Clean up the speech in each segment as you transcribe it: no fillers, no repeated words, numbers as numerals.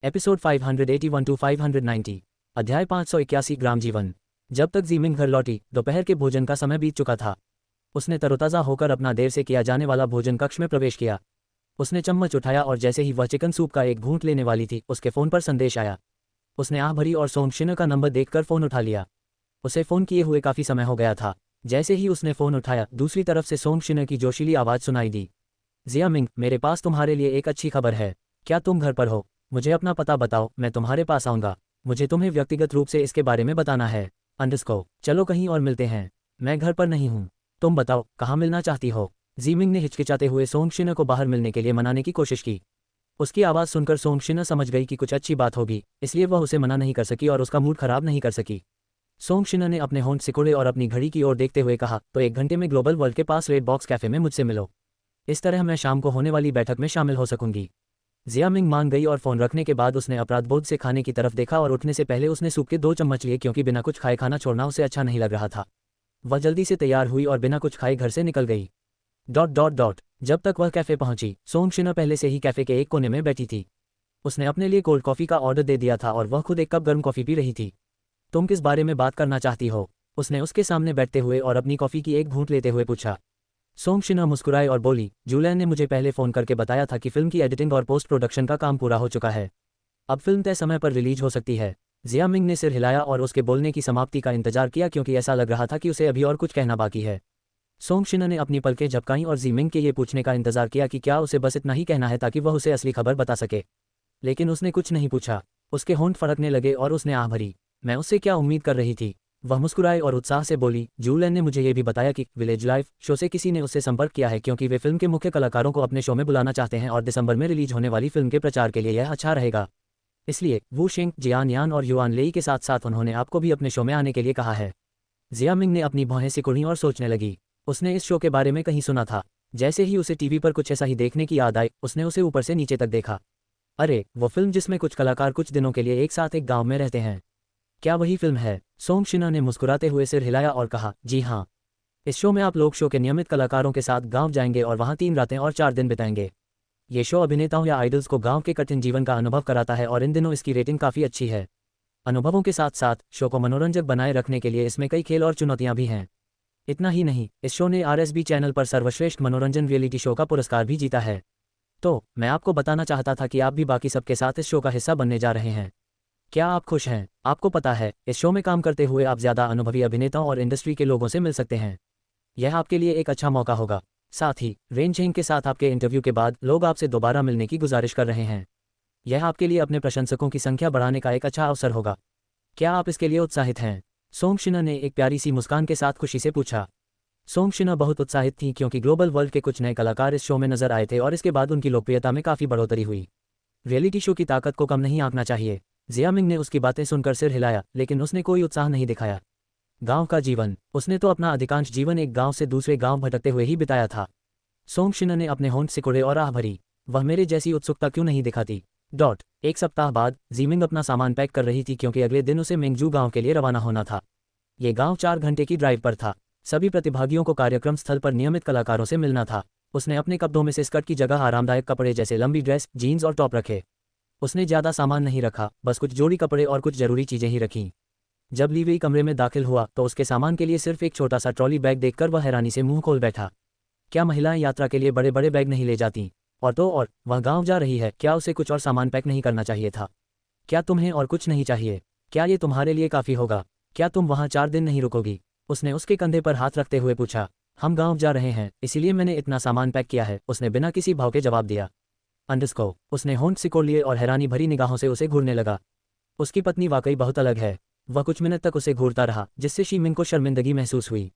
Episode 581 to 590। अध्याय 581 ग्राम जीवन। जब तक जीमिंग घर लौटी, दोपहर के भोजन का समय बीत चुका था। उसने तरोताज़ा होकर अपना देर से किया जाने वाला भोजन कक्ष में प्रवेश किया। उसने चम्मच उठाया और जैसे ही वह चिकन सूप का एक घूंट लेने वाली थी, उसके फ़ोन पर संदेश आया। उसने आह भरी और सोमशिन का नंबर देखकर फ़ोन उठा लिया। उसे फ़ोन किए हुए काफ़ी समय हो गया था। जैसे ही उसने फ़ोन उठाया, दूसरी तरफ से सोमशिन की जोशीली आवाज़ सुनाई दी। जियामिंग, मेरे पास तुम्हारे लिए एक अच्छी खबर है। क्या तुम घर पर हो? मुझे अपना पता बताओ, मैं तुम्हारे पास आऊँगा। मुझे तुम्हें व्यक्तिगत रूप से इसके बारे में बताना है। अंडरस्को, चलो कहीं और मिलते हैं। मैं घर पर नहीं हूँ। तुम बताओ, कहाँ मिलना चाहती हो? जीमिंग ने हिचकिचाते हुए सोमशिन को बाहर मिलने के लिए मनाने की कोशिश की। उसकी आवाज़ सुनकर सोमशिन समझ गई कि कुछ अच्छी बात होगी, इसलिए वह उसे मना नहीं कर सकी और उसका मूड खराब नहीं कर सकी। सोमशिन ने अपने होंठ सिकोड़े और अपनी घड़ी की ओर देखते हुए कहा, तो 1 घंटे में ग्लोबल वर्ल्ड के पास रेड बॉक्स कैफे में मुझसे मिलो। इस तरह मैं शाम को होने वाली बैठक में शामिल हो सकूंगी। जियामिंग मान गई और फ़ोन रखने के बाद उसने अपराधबोध से खाने की तरफ देखा और उठने से पहले उसने सूप के 2 चम्मच लिए, क्योंकि बिना कुछ खाए खाना छोड़ना उसे अच्छा नहीं लग रहा था। वह जल्दी से तैयार हुई और बिना कुछ खाए घर से निकल गई। जब तक वह कैफ़े पहुंची, सोमशिन पहले से ही कैफ़े के एक कोने में बैठी थी। उसने अपने लिए कोल्ड कॉफ़ी का ऑर्डर दे दिया था और वह खुद एक कप गर्म कॉफ़ी पी रही थी। तुम किस बारे में बात करना चाहती हो? उसने उसके सामने बैठते हुए और अपनी कॉफ़ी की एक घूंट लेते हुए पूछा। सोमशिन मुस्कुराई और बोली, जूलियन ने मुझे पहले फ़ोन करके बताया था कि फ़िल्म की एडिटिंग और पोस्ट प्रोडक्शन का काम पूरा हो चुका है। अब फिल्म तय समय पर रिलीज हो सकती है। जियामिंग ने सिर हिलाया और उसके बोलने की समाप्ति का इंतजार किया, क्योंकि ऐसा लग रहा था कि उसे अभी और कुछ कहना बाकी है। सोमशिन ने अपनी पलकें झपकाईं और जीमिंग के ये पूछने का इंतजार किया कि क्या उसे बस इतना ही कहना है ताकि वह उसे असली खबर बता सके। लेकिन उसने कुछ नहीं पूछा। उसके होंठ फड़कने लगे और उसने आह भरी। मैं उससे क्या उम्मीद कर रही थी? वह मुस्कुराई और उत्साह से बोली, जूलियन ने मुझे ये भी बताया कि विलेज लाइफ शो से किसी ने उससे संपर्क किया है, क्योंकि वे फिल्म के मुख्य कलाकारों को अपने शो में बुलाना चाहते हैं और दिसंबर में रिलीज होने वाली फिल्म के प्रचार के लिए यह अच्छा रहेगा। इसलिए वू शिंग, जियान यान और युआन लेई के साथ साथ उन्होंने आपको भी अपने शो में आने के लिए कहा है। जियामिंग ने अपनी भौहें सिकुड़ी और सोचने लगी। उसने इस शो के बारे में कहीं सुना था। जैसे ही उसे टीवी पर कुछ ऐसा ही देखने की याद आई, उसने उसे ऊपर से नीचे तक देखा। अरे, वो फिल्म जिसमें कुछ कलाकार कुछ दिनों के लिए एक साथ एक गांव में रहते हैं। क्या वही फिल्म है? सोमशिन ने मुस्कुराते हुए सिर हिलाया और कहा, जी हाँ। इस शो में आप लोग शो के नियमित कलाकारों के साथ गांव जाएंगे और वहां 3 रातें और 4 दिन बिताएंगे। ये शो अभिनेताओं या आइडल्स को गांव के कठिन जीवन का अनुभव कराता है और इन दिनों इसकी रेटिंग काफ़ी अच्छी है। अनुभवों के साथ साथ शो को मनोरंजक बनाए रखने के लिए इसमें कई खेल और चुनौतियां भी हैं। इतना ही नहीं, इस शो ने आरएसबी चैनल पर सर्वश्रेष्ठ मनोरंजन रियलिटी शो का पुरस्कार भी जीता है। तो मैं आपको बताना चाहता था कि आप भी बाकी सबके साथ इस शो का हिस्सा बनने जा रहे हैं। क्या आप खुश हैं? आपको पता है, इस शो में काम करते हुए आप ज़्यादा अनुभवी अभिनेताओं और इंडस्ट्री के लोगों से मिल सकते हैं। यह आपके लिए एक अच्छा मौका होगा। साथ ही रेन झेंग के साथ आपके इंटरव्यू के बाद लोग आपसे दोबारा मिलने की गुजारिश कर रहे हैं। यह आपके लिए अपने प्रशंसकों की संख्या बढ़ाने का एक अच्छा अवसर होगा। क्या आप इसके लिए उत्साहित हैं? सोमशिन ने एक प्यारी सी मुस्कान के साथ खुशी से पूछा। सोमशिन बहुत उत्साहित थी, क्योंकि ग्लोबल वर्ल्ड के कुछ नए कलाकार इस शो में नजर आए थे और इसके बाद उनकी लोकप्रियता में काफ़ी बढ़ोतरी हुई। रियलिटी शो की ताकत को कम नहीं आंकना चाहिए। जियामिंग ने उसकी बातें सुनकर सिर हिलाया, लेकिन उसने कोई उत्साह नहीं दिखाया। गांव का जीवन, उसने तो अपना अधिकांश जीवन एक गांव से दूसरे गांव भटकते हुए ही बिताया था। सोमशिन ने अपने होंठ सिकुड़े और आह भरी। वह मेरे जैसी उत्सुकता क्यों नहीं दिखाती? 1 सप्ताह बाद जीमिंग अपना सामान पैक कर रही थी, क्योंकि अगले दिन उसे मेंगजू गांव के लिए रवाना होना था। ये गांव 4 घंटे की ड्राइव पर था। सभी प्रतिभागियों को कार्यक्रम स्थल पर नियमित कलाकारों से मिलना था। उसने अपने कपड़ों में से स्कर्ट की जगह आरामदायक कपड़े जैसे लंबी ड्रेस, जीन्स और टॉप रखे। उसने ज़्यादा सामान नहीं रखा, बस कुछ जोड़ी कपड़े और कुछ जरूरी चीज़ें ही रखीं। जब लीवी कमरे में दाखिल हुआ तो उसके सामान के लिए सिर्फ एक छोटा सा ट्रॉली बैग देखकर वह हैरानी से मुंह खोल बैठा। क्या महिलाएं यात्रा के लिए बड़े बड़े बैग नहीं ले जाती? और वह गांव जा रही है, क्या उसे कुछ और सामान पैक नहीं करना चाहिए था? क्या तुम्हें और कुछ नहीं चाहिए? क्या ये तुम्हारे लिए काफ़ी होगा? क्या तुम वहाँ 4 दिन नहीं रुकोगी? उसने उसके कंधे पर हाथ रखते हुए पूछा। हम गांव जा रहे हैं, इसीलिए मैंने इतना सामान पैक किया है, उसने बिना किसी भाव के जवाब दिया। अंडरस्को, उसने होंठ सिकोड़ लिए और हैरानी भरी निगाहों से उसे घूरने लगा। उसकी पत्नी वाकई बहुत अलग है। वह कुछ मिनट तक उसे घूरता रहा, जिससे शीमिंग को शर्मिंदगी महसूस हुई।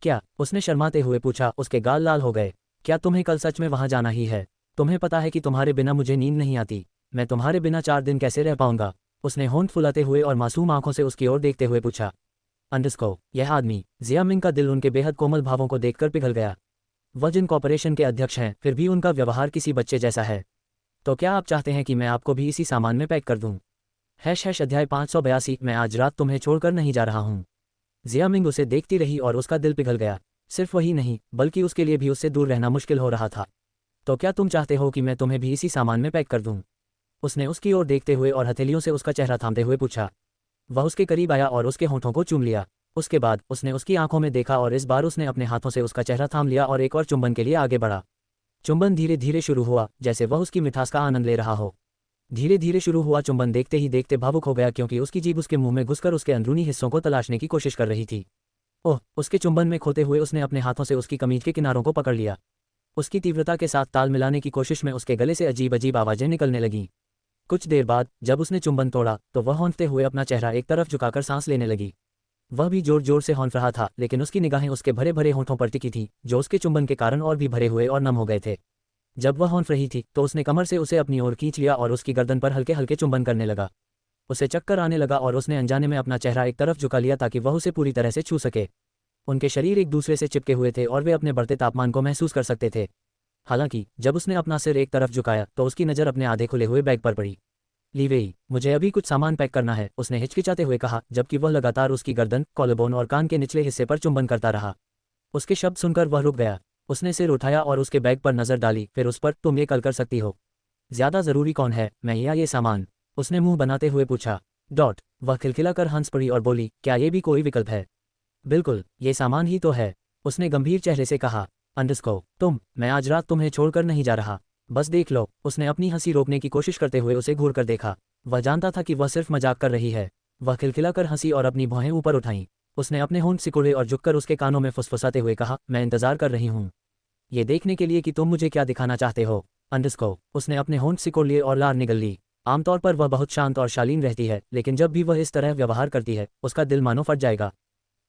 क्या? उसने शर्माते हुए पूछा। उसके गाल लाल हो गए। क्या तुम्हें कल सच में वहाँ जाना ही है? तुम्हें पता है कि तुम्हारे बिना मुझे नींद नहीं आती। मैं तुम्हारे बिना 4 दिन कैसे रह पाऊंगा? उसने होंठ फुलाते हुए और मासूम आंखों से उसकी ओर देखते हुए पूछा। अंडरस्को, यह आदमी, जियामिंग का दिल उनके बेहद कोमल भावों को देखकर पिघल गया। वह जिन कॉर्पोरेशन के अध्यक्ष हैं, फिर भी उनका व्यवहार किसी बच्चे जैसा है। तो क्या आप चाहते हैं कि मैं आपको भी इसी सामान में पैक कर दूं? अध्याय 582। मैं आज रात तुम्हें छोड़कर नहीं जा रहा हूं। जियामिंग उसे देखती रही और उसका दिल पिघल गया। सिर्फ वही नहीं, बल्कि उसके लिए भी उससे दूर रहना मुश्किल हो रहा था। तो क्या तुम चाहते हो कि मैं तुम्हें भी इसी सामान में पैक कर दूं? उसने उसकी ओर देखते हुए और हथेलियों से उसका चेहरा थामते हुए पूछा। वह उसके करीब आया और उसके होठों को चूम लिया। उसके बाद उसने उसकी आंखों में देखा और इस बार उसने अपने हाथों से उसका चेहरा थाम लिया और एक और चुंबन के लिए आगे बढ़ा। चुंबन धीरे धीरे शुरू हुआ, जैसे वह उसकी मिठास का आनंद ले रहा हो। धीरे धीरे शुरू हुआ चुंबन देखते ही देखते भावुक हो गया, क्योंकि उसकी जीभ उसके मुंह में घुसकर उसके अंदरूनी हिस्सों को तलाशने की कोशिश कर रही थी। ओह! उसके चुंबन में खोते हुए उसने अपने हाथों से उसकी कमीज के किनारों को पकड़ लिया। उसकी तीव्रता के साथ ताल मिलाने की कोशिश में उसके गले से अजीब अजीब आवाजें निकलने लगीं। कुछ देर बाद जब उसने चुंबन तोड़ा तो वह हौंकते हुए अपना चेहरा एक तरफ झुकाकर सांस लेने लगी। वह भी जोर जोर से हौंक रहा था, लेकिन उसकी निगाहें उसके भरे भरे होंठों पर टिकी थीं, जो उसके चुंबन के कारण और भी भरे हुए और नम हो गए थे। जब वह हौंक रही थी तो उसने कमर से उसे अपनी ओर खींच लिया और उसकी गर्दन पर हल्के हल्के चुंबन करने लगा। उसे चक्कर आने लगा और उसने अनजाने में अपना चेहरा एक तरफ झुका लिया ताकि वह उसे पूरी तरह से छू सके। उनके शरीर एक दूसरे से चिपके हुए थे और वे अपने बढ़ते तापमान को महसूस कर सकते थे। हालांकि जब उसने अपना सिर एक तरफ झुकाया तो उसकी नज़र अपने आधे खुले हुए बैग पर पड़ी। ली वेई, मुझे अभी कुछ सामान पैक करना है, उसने हिचकिचाते हुए कहा, जबकि वह लगातार उसकी गर्दन, कॉलरबोन और कान के निचले हिस्से पर चुंबन करता रहा। उसके शब्द सुनकर वह रुक गया। उसने सिर उठाया और उसके बैग पर नजर डाली, फिर उस पर, तुम ये कल कर सकती हो। ज्यादा जरूरी कौन है, मैं या ये सामान? उसने मुंह बनाते हुए पूछा। वह खिलखिलाकर हंस पड़ी और बोली, क्या ये भी कोई विकल्प है? बिल्कुल, ये सामान ही तो है, उसने गंभीर चेहरे से कहा। मैं आज रात तुम्हें छोड़कर नहीं जा रहा। बस देख लो। उसने अपनी हंसी रोकने की कोशिश करते हुए उसे घूर कर देखा। वह जानता था कि वह सिर्फ मजाक कर रही है। वह खिलखिलाकर हंसी और अपनी भौहें ऊपर उठाईं। उसने अपने होंठ सिकुड़े और झुककर उसके कानों में फुसफुसाते हुए कहा, मैं इंतजार कर रही हूँ, ये देखने के लिए कि तुम मुझे क्या दिखाना चाहते हो। उसने अपने होंठ सिकोड़ लिए और लार निगल ली। आमतौर पर वह बहुत शांत और शालीन रहती है, लेकिन जब भी वह इस तरह व्यवहार करती है उसका दिल मानो फट जाएगा।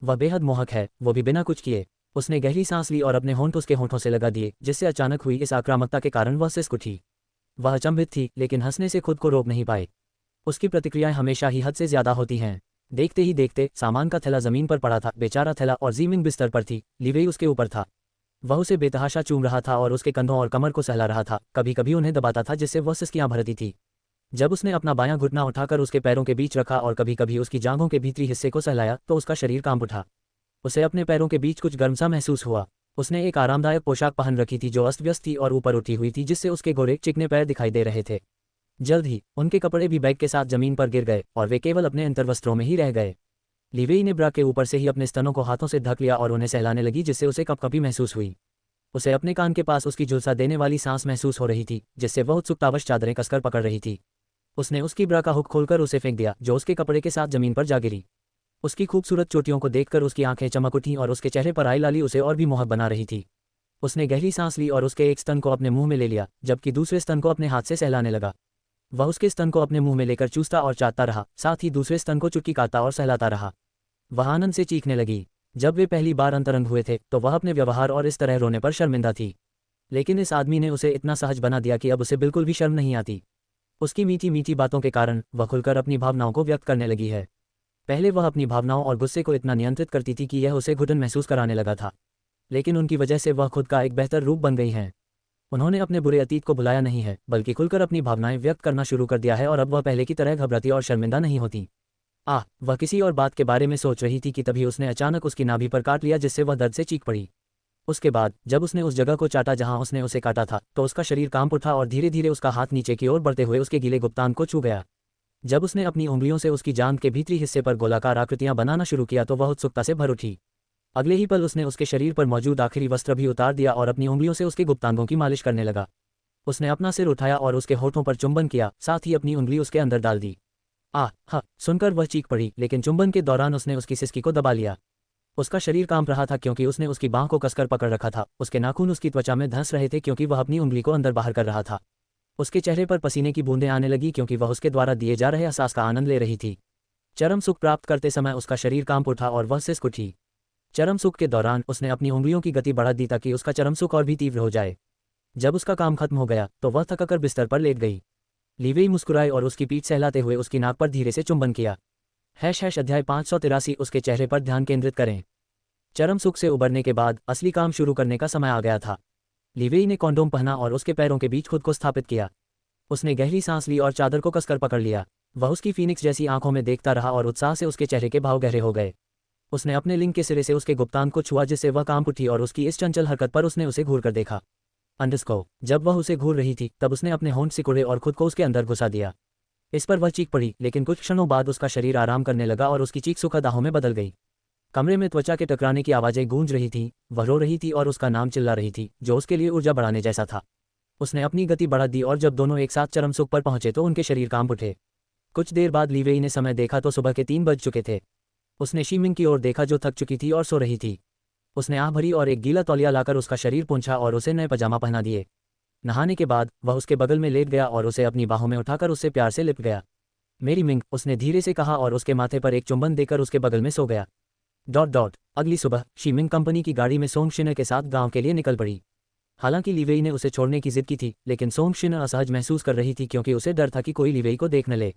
वह बेहद मोहक है, वो भी बिना कुछ किए। उसने गहरी सांस ली और अपने होंठ उसके होंठों से लगा दिए, जिससे अचानक हुई इस आक्रामकता के कारण वह सिसक उठी। वह अचंभित थी, लेकिन हंसने से खुद को रोक नहीं पाई। उसकी प्रतिक्रियाएं हमेशा ही हद से ज्यादा होती हैं। देखते ही देखते सामान का थैला जमीन पर पड़ा था। बेचारा थैला और ज़ीमिंग बिस्तर पर थी। लीवेई उसके ऊपर था। वह उसे बेतहाशा चूम रहा था और उसके कंधों और कमर को सहला रहा था, कभी कभी उन्हें दबाता था जिससे वह सिसकियां भरती थी। जब उसने अपना बायां घुटना उठाकर उसके पैरों के बीच रखा और कभी कभी उसकी जांघों के भीतरी हिस्से को सहलाया तो उसका शरीर कांप उठा। उसे अपने पैरों के बीच कुछ गर्म सा महसूस हुआ। उसने एक आरामदायक पोशाक पहन रखी थी जो अस्त व्यस्त थी और ऊपर उठी हुई थी, जिससे उसके गोरे चिकने पैर दिखाई दे रहे थे। जल्द ही उनके कपड़े भी बैग के साथ जमीन पर गिर गए और वे केवल अपने अंतर्वस्त्रों में ही रह गए। लीवेई ने ब्रा के ऊपर से ही अपने स्तनों को हाथों से ढक लिया और उन्हें सहलाने लगी, जिससे उसे कपकपी महसूस हुई। उसे अपने कान के पास उसकी झुलसा देने वाली सांस महसूस हो रही थी, जिससे वह उत्सुकतावश चादरें कसकर पकड़ रही थी। उसने उसकी ब्रा का हुक खोलकर उसे फेंक दिया, जो उसके कपड़े के साथ जमीन पर जा गिरी। उसकी खूबसूरत चोटियों को देखकर उसकी आंखें चमक उठीं और उसके चेहरे पर आई लाली उसे और भी मोहक बना रही थी। उसने गहरी सांस ली और उसके एक स्तन को अपने मुंह में ले लिया, जबकि दूसरे स्तन को अपने हाथ से सहलाने लगा। वह उसके स्तन को अपने मुंह में लेकर चूसता और चाटता रहा, साथ ही दूसरे स्तन को चुटकी काटता और सहलाता रहा। वह आनंद से चीखने लगी। जब वे पहली बार अंतरंग हुए थे तो वह अपने व्यवहार और इस तरह रोने पर शर्मिंदा थी, लेकिन इस आदमी ने उसे इतना सहज बना दिया कि अब उसे बिल्कुल भी शर्म नहीं आती। उसकी मीठी मीठी बातों के कारण वह खुलकर अपनी भावनाओं को व्यक्त करने लगी है। पहले वह अपनी भावनाओं और गुस्से को इतना नियंत्रित करती थी कि यह उसे घुटन महसूस कराने लगा था, लेकिन उनकी वजह से वह खुद का एक बेहतर रूप बन गई हैं। उन्होंने अपने बुरे अतीत को भुलाया नहीं है, बल्कि खुलकर अपनी भावनाएं व्यक्त करना शुरू कर दिया है और अब वह पहले की तरह घबराती और शर्मिंदा नहीं होती। वह किसी और बात के बारे में सोच रही थी कि तभी उसने अचानक उसकी नाभि पर काट लिया, जिससे वह दर्द से चीख पड़ी। उसके बाद जब उसने उस जगह को चाटा जहां उसने उसे काटा था तो उसका शरीर कांप उठा और धीरे धीरे उसका हाथ नीचे की ओर बढ़ते हुए उसके गीले गुप्तांग को छू गया। जब उसने अपनी उंगलियों से उसकी जांघ के भीतरी हिस्से पर गोलाकार आकृतियां बनाना शुरू किया तो वह उत्सुकता से भर उठी। अगले ही पल उसने उसके शरीर पर मौजूद आखिरी वस्त्र भी उतार दिया और अपनी उंगलियों से उसके गुप्तांगों की मालिश करने लगा। उसने अपना सिर उठाया और उसके होठों पर चुंबन किया, साथ ही अपनी उंगली उसके अंदर डाल दी। सुनकर वह चीख पड़ी, लेकिन चुंबन के दौरान उसने उसकी सिसकी को दबा लिया। उसका शरीर कांप रहा था क्योंकि उसने उसकी बांह को कसकर पकड़ रखा था। उसके नाखून उसकी त्वचा में धंस रहे थे क्योंकि वह अपनी उंगली को अंदर बाहर कर रहा था। उसके चेहरे पर पसीने की बूंदें आने लगी क्योंकि वह उसके द्वारा दिए जा रहे एहसास का आनंद ले रही थी। चरम सुख प्राप्त करते समय उसका शरीर कांप उठा और वह सिसक उठी। चरम सुख के दौरान उसने अपनी उंगलियों की गति बढ़ा दी ताकि उसका चरम सुख और भी तीव्र हो जाए। जब उसका काम खत्म हो गया तो वह थककर बिस्तर पर लेट गई। लीवेई मुस्कुराई और उसकी पीठ सहलाते हुए उसकी नाक पर धीरे से चुंबन किया। अध्याय 583 उसके चेहरे पर ध्यान केंद्रित करें। चरम सुख से उबरने के बाद असली काम शुरू करने का समय आ गया था। लीवेई ने कॉन्डोम पहना और उसके पैरों के बीच खुद को स्थापित किया। उसने गहरी सांस ली और चादर को कसकर पकड़ लिया। वह उसकी फीनिक्स जैसी आंखों में देखता रहा और उत्साह से उसके चेहरे के भाव गहरे हो गए। उसने अपने लिंग के सिरे से उसके गुप्तांग को छुआ, जिससे वह कांप उठी और उसकी इस चंचल हरकत पर उसने उसे घूर कर देखा। जब वह उसे घूर रही थी तब उसने अपने होंठ सिकुड़े और खुद को उसके अंदर घुसा दिया। इस पर वह चीख पड़ी, लेकिन कुछ क्षणों बाद उसका शरीर आराम करने लगा और उसकी चीख सुखद आहों में बदल गई। कमरे में त्वचा के टकराने की आवाज़ें गूंज रही थीं, वह रो रही थी और उसका नाम चिल्ला रही थी, जो उसके लिए ऊर्जा बढ़ाने जैसा था। उसने अपनी गति बढ़ा दी और जब दोनों एक साथ चरम सुख पर पहुंचे तो उनके शरीर कांप उठे। कुछ देर बाद ली वेई ने समय देखा तो सुबह के 3 बज चुके थे। उसने शीमिंग की ओर देखा जो थक चुकी थी और सो रही थी। उसने आह भरी और एक गीला तौलिया लाकर उसका शरीर पोंछा और उसे नए पजामा पहना दिए। नहाने के बाद वह उसके बगल में लेट गया और उसे अपनी बाहों में उठाकर उससे प्यार से लिपट गया। मेरी मिंग, उसने धीरे से कहा और उसके माथे पर एक चुंबन देकर उसके बगल में सो गया। अगली सुबह शीमिंग कंपनी की गाड़ी में सोंग शिनर के साथ गांव के लिए निकल पड़ी। हालांकि लीवेई ने उसे छोड़ने की जिद की थी, लेकिन सोंग शिनर असहज महसूस कर रही थी क्योंकि उसे डर था कि कोई लीवेई को देख न ले।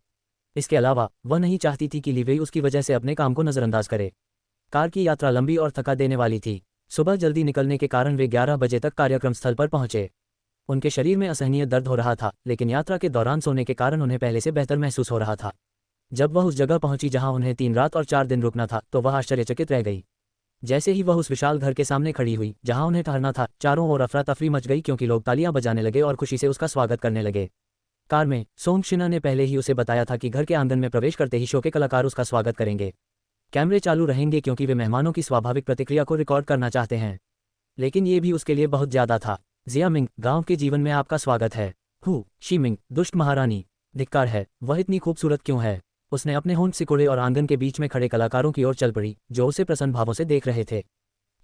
इसके अलावा वह नहीं चाहती थी कि लीवेई उसकी वजह से अपने काम को नज़रअंदाज करे। कार की यात्रा लंबी और थका देने वाली थी। सुबह जल्दी निकलने के कारण वे 11 बजे तक कार्यक्रम स्थल पर पहुंचे। उनके शरीर में असहनीय दर्द हो रहा था, लेकिन यात्रा के दौरान सोने के कारण उन्हें पहले से बेहतर महसूस हो रहा था। जब वह उस जगह पहुंची जहां उन्हें 3 रात और 4 दिन रुकना था तो वह आश्चर्यचकित रह गई। जैसे ही वह उस विशाल घर के सामने खड़ी हुई जहां उन्हें ठहरना था, चारों ओर अफरा तफरी मच गई क्योंकि लोग तालियां बजाने लगे और खुशी से उसका स्वागत करने लगे। कार में सोंग शिना ने पहले ही उसे बताया था कि घर के आंगन में प्रवेश करते ही शो के कलाकार उसका स्वागत करेंगे। कैमरे चालू रहेंगे क्योंकि वे मेहमानों की स्वाभाविक प्रतिक्रिया को रिकॉर्ड करना चाहते हैं। लेकिन ये भी उसके लिए बहुत ज्यादा था। जिया मिंग, गांव के जीवन में आपका स्वागत है। शीमिंग, दुष्ट महारानी, धिक्कार है, वह इतनी खूबसूरत क्यों है? उसने अपने होंठ सिकुड़े और आंगन के बीच में खड़े कलाकारों की ओर चल पड़ी, जो उसे प्रसन्न भावों से देख रहे थे।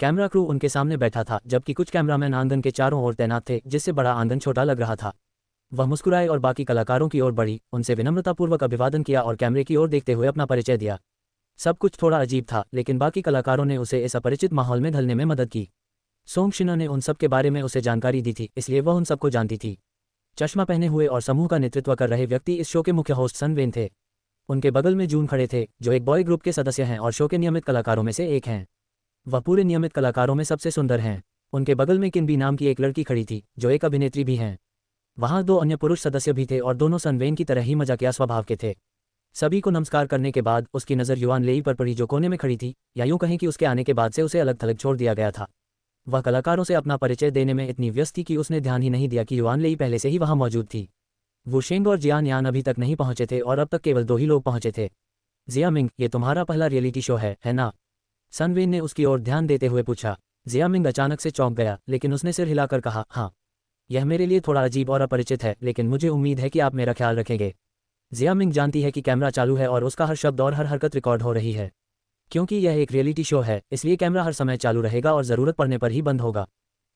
कैमरा क्रू उनके सामने बैठा था, जबकि कुछ कैमरामैन आंगन के चारों ओर तैनात थे, जिससे बड़ा आंगन छोटा लग रहा था। वह मुस्कुराए और बाकी कलाकारों की ओर बढ़ी, उनसे विनम्रतापूर्वक अभिवादन किया और कैमरे की ओर देखते हुए अपना परिचय दिया। सब कुछ थोड़ा अजीब था, लेकिन बाकी कलाकारों ने उसे इस अपरिचित माहौल में ढलने में मदद की। सोंग शिना ने उन सब के बारे में उसे जानकारी दी थी, इसलिए वह उन सबको जानती थी। चश्मा पहने हुए और समूह का नेतृत्व कर रहे व्यक्ति इस शो के मुख्य होस्ट सन वेन थे। उनके बगल में जून खड़े थे, जो एक बॉय ग्रुप के सदस्य हैं और शो के नियमित कलाकारों में से एक हैं। वह पूरे नियमित कलाकारों में सबसे सुंदर हैं। उनके बगल में किनबी नाम की एक लड़की खड़ी थी, जो एक अभिनेत्री भी हैं। वहाँ 2 अन्य पुरुष सदस्य भी थे और दोनों सन वेन की तरह ही मजाकिया स्वभाव के थे। सभी को नमस्कार करने के बाद उसकी नज़र युआन लेई पर पड़ी, जो कोने में खड़ी थी, या यूं कहें कि उसके आने के बाद से उसे अलग थलग छोड़ दिया गया था। वह कलाकारों से अपना परिचय देने में इतनी व्यस्त थी कि उसने ध्यान ही नहीं दिया कि युआन लेई पहले से ही वहाँ मौजूद थी। वुशेंग और जियान यान अभी तक नहीं पहुंचे थे और अब तक केवल 2 ही लोग पहुंचे थे। जिया मिंग, ये तुम्हारा पहला रियलिटी शो है ना? सन वेन ने उसकी ओर ध्यान देते हुए पूछा। जिया मिंग अचानक से चौंक गया, लेकिन उसने सिर हिलाकर कहा, हाँ। यह मेरे लिए थोड़ा अजीब और अपरिचित है, लेकिन मुझे उम्मीद है कि आप मेरा ख्याल रखेंगे। जिया मिंग जानती है कि कैमरा चालू है और उसका हर शब्द और हर हरकत रिकॉर्ड हो रही है। क्योंकि यह एक रियलिटी शो है, इसलिए कैमरा हर समय चालू रहेगा और ज़रूरत पड़ने पर ही बंद होगा।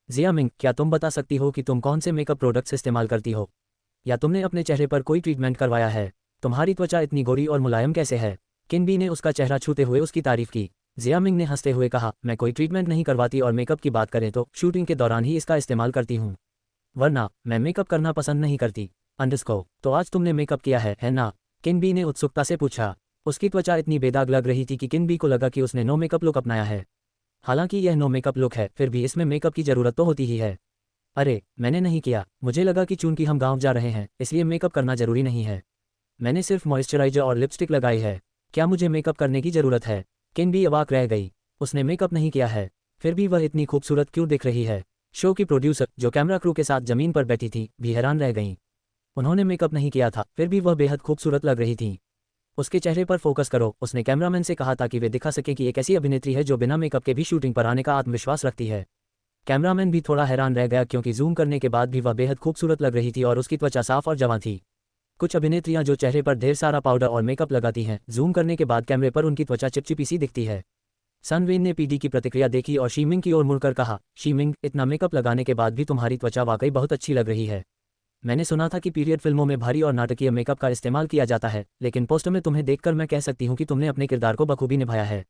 जिया मिंग, क्या तुम बता सकती हो कि तुम कौन से मेकअप प्रोडक्ट्स इस्तेमाल करती हो? या तुमने अपने चेहरे पर कोई ट्रीटमेंट करवाया है? तुम्हारी त्वचा इतनी गोरी और मुलायम कैसे है? किनबी ने उसका चेहरा छूते हुए उसकी तारीफ की। जिया मिंग ने हंसते हुए कहा, मैं कोई ट्रीटमेंट नहीं करवाती और मेकअप की बात करें तो शूटिंग के दौरान ही इसका इस्तेमाल करती हूँ, वरना मैं मेकअप करना पसंद नहीं करती। तो आज तुमने मेकअप किया है ना? किनबी ने उत्सुकता से पूछा। उसकी त्वचा इतनी बेदाग लग रही थी कि किनबी को लगा कि उसने नो मेकअप लुक अपनाया है। हालांकि यह नो मेकअप लुक है, फिर भी इसमें मेकअप की ज़रूरत तो होती ही है। अरे, मैंने नहीं किया। मुझे लगा कि चूंकि हम गाँव जा रहे हैं, इसलिए मेकअप करना ज़रूरी नहीं है। मैंने सिर्फ मॉइस्चराइजर और लिपस्टिक लगाई है। क्या मुझे मेकअप करने की ज़रूरत है? किनबी अवाक रह गई। उसने मेकअप नहीं किया है, फिर भी वह इतनी खूबसूरत क्यों दिख रही है? शो की प्रोड्यूसर, जो कैमरा क्रू के साथ जमीन पर बैठी थी, भी हैरान रह गईं। उन्होंने मेकअप नहीं किया था, फिर भी वह बेहद खूबसूरत लग रही थी। उसके चेहरे पर फोकस करो, उसने कैमरामैन से कहा ताकि वे दिखा सके कि एक ऐसी अभिनेत्री है जो बिना मेकअप के भी शूटिंग पर आने का आत्मविश्वास रखती है। कैमरामैन भी थोड़ा हैरान रह गया क्योंकि जूम करने के बाद भी वह बेहद खूबसूरत लग रही थी और उसकी त्वचा साफ और जवां थी। कुछ अभिनेत्रियां जो चेहरे पर ढेर सारा पाउडर और मेकअप लगाती हैं, जूम करने के बाद कैमरे पर उनकी त्वचा चिपचिपी सी दिखती है। सन वेन ने पीडी की प्रतिक्रिया देखी और शीमिंग की ओर मुड़कर कहा, शीमिंग, इतना मेकअप लगाने के बाद भी तुम्हारी त्वचा वाकई बहुत अच्छी लग रही है। मैंने सुना था कि पीरियड फिल्मों में भारी और नाटकीय मेकअप का इस्तेमाल किया जाता है, लेकिन पोस्टर में तुम्हें देखकर मैं कह सकती हूँ कि तुमने अपने किरदार को बखूबी निभाया है।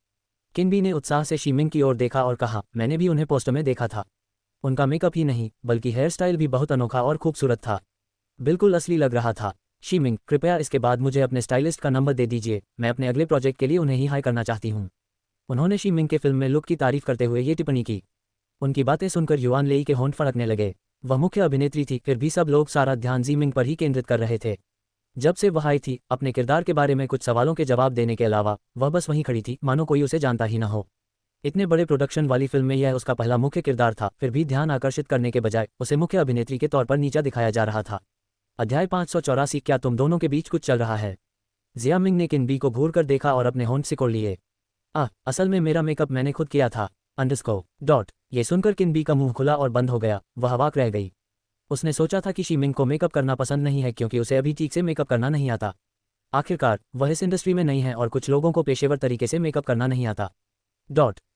किनबी ने उत्साह से शीमिंग की ओर देखा और कहा, मैंने भी उन्हें पोस्टर में देखा था। उनका मेकअप ही नहीं, बल्कि हेयर स्टाइल भी बहुत अनोखा और खूबसूरत था। बिल्कुल असली लग रहा था। शीमिंग, कृपया इसके बाद मुझे अपने स्टाइलिस्ट का नंबर दे दीजिए, मैं अपने अगले प्रोजेक्ट के लिए उन्हें ही हायर करना चाहती हूँ। उन्होंने शीमिंग के फिल्म में लुक की तारीफ करते हुए ये टिप्पणी की। उनकी बातें सुनकर युआन लेई के होंठ फड़कने लगे। वह मुख्य अभिनेत्री थी, फिर भी सब लोग सारा ध्यान ज़ीमिंग पर ही केंद्रित कर रहे थे। जब से वह आई थी, अपने किरदार के बारे में कुछ सवालों के जवाब देने के अलावा वह बस वहीं खड़ी थी, मानो कोई उसे जानता ही न हो। इतने बड़े प्रोडक्शन वाली फिल्म में यह उसका पहला मुख्य किरदार था, फिर भी ध्यान आकर्षित करने के बजाय उसे मुख्य अभिनेत्री के तौर पर नीचा दिखाया जा रहा था। अध्याय 584 क्या तुम दोनों के बीच कुछ चल रहा है? जिया मिंग ने किन बी को घूर कर देखा और अपने होंठ सिकोड़ लिए। असल में मेरा मेकअप मैंने खुद किया था। ये सुनकर किन बी का मुंह खुला और बंद हो गया, वह अवाक रह गई। उसने सोचा था कि शी मिंग को मेकअप करना पसंद नहीं है क्योंकि उसे अभी ठीक से मेकअप करना नहीं आता। आखिरकार वह इस इंडस्ट्री में नहीं है और कुछ लोगों को पेशेवर तरीके से मेकअप करना नहीं आता।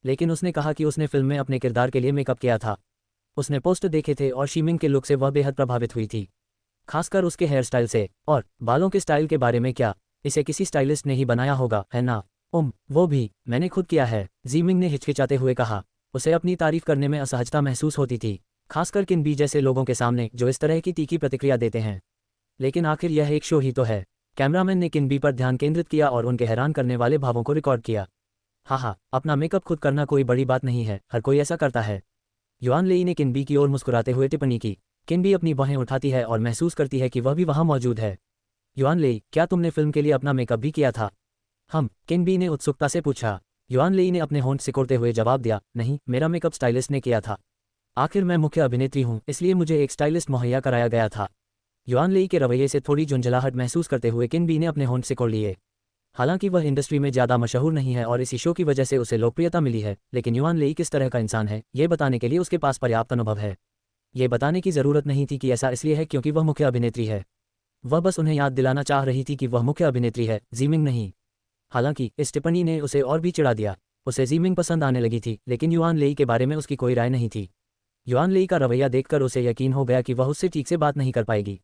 लेकिन उसने कहा कि उसने फिल्म में अपने किरदार के लिए मेकअप किया था। उसने पोस्टर देखे थे और शी मिंग के लुक से वह बेहद प्रभावित हुई थी, खासकर उसके हेयर स्टाइल से। और बालों के स्टाइल के बारे में क्या, इसे किसी स्टाइलिस्ट ने ही बनाया होगा, है ना? वो भी मैंने खुद किया है, जी मिंग ने हिचकिचाते हुए कहा। उसे अपनी तारीफ करने में असहजता महसूस होती थी, खासकर किन बी जैसे लोगों के सामने जो इस तरह की तीखी प्रतिक्रिया देते हैं। लेकिन आखिर यह एक शो ही तो है। कैमरामैन ने किन बी पर ध्यान केंद्रित किया और उनके हैरान करने वाले भावों को रिकॉर्ड किया। हाँ, अपना मेकअप खुद करना कोई बड़ी बात नहीं है, हर कोई ऐसा करता है। युआन लेई ने किन बी की ओर मुस्कुराते हुए टिप्पणी की। किन बी अपनी बाहें उठाती है और महसूस करती है कि वह भी वहां मौजूद है। युआन लेई, क्या तुमने फिल्म के लिए अपना मेकअप भी किया था? किन बी ने उत्सुकता से पूछा। युआन लेई ने अपने होंठ सिकोड़ते हुए जवाब दिया, नहीं, मेरा मेकअप स्टाइलिस्ट ने किया था। आखिर मैं मुख्य अभिनेत्री हूं, इसलिए मुझे एक स्टाइलिस्ट मुहैया कराया गया था। युआन लेई के रवैये से थोड़ी झुंझलाहट महसूस करते हुए किन बी ने अपने होंठ सिकोड़ लिए। हालांकि वह इंडस्ट्री में ज़्यादा मशहूर नहीं है और इसी शो की वजह से उसे लोकप्रियता मिली है, लेकिन युआन लेई किस तरह का इंसान है, ये बताने के लिए उसके पास पर्याप्त अनुभव है। ये बताने की ज़रूरत नहीं थी कि ऐसा इसलिए है क्योंकि वह मुख्य अभिनेत्री है। वह बस उन्हें याद दिलाना चाह रही थी कि वह मुख्य अभिनेत्री है, जीमिंग नहीं। हालांकि इस टिप्पणी ने उसे और भी चिढ़ा दिया। उसे जीमिंग पसंद आने लगी थी, लेकिन युआन लेई के बारे में उसकी कोई राय नहीं थी। युआन लेई का रवैया देखकर उसे यकीन हो गया कि वह उससे ठीक से बात नहीं कर पाएगी।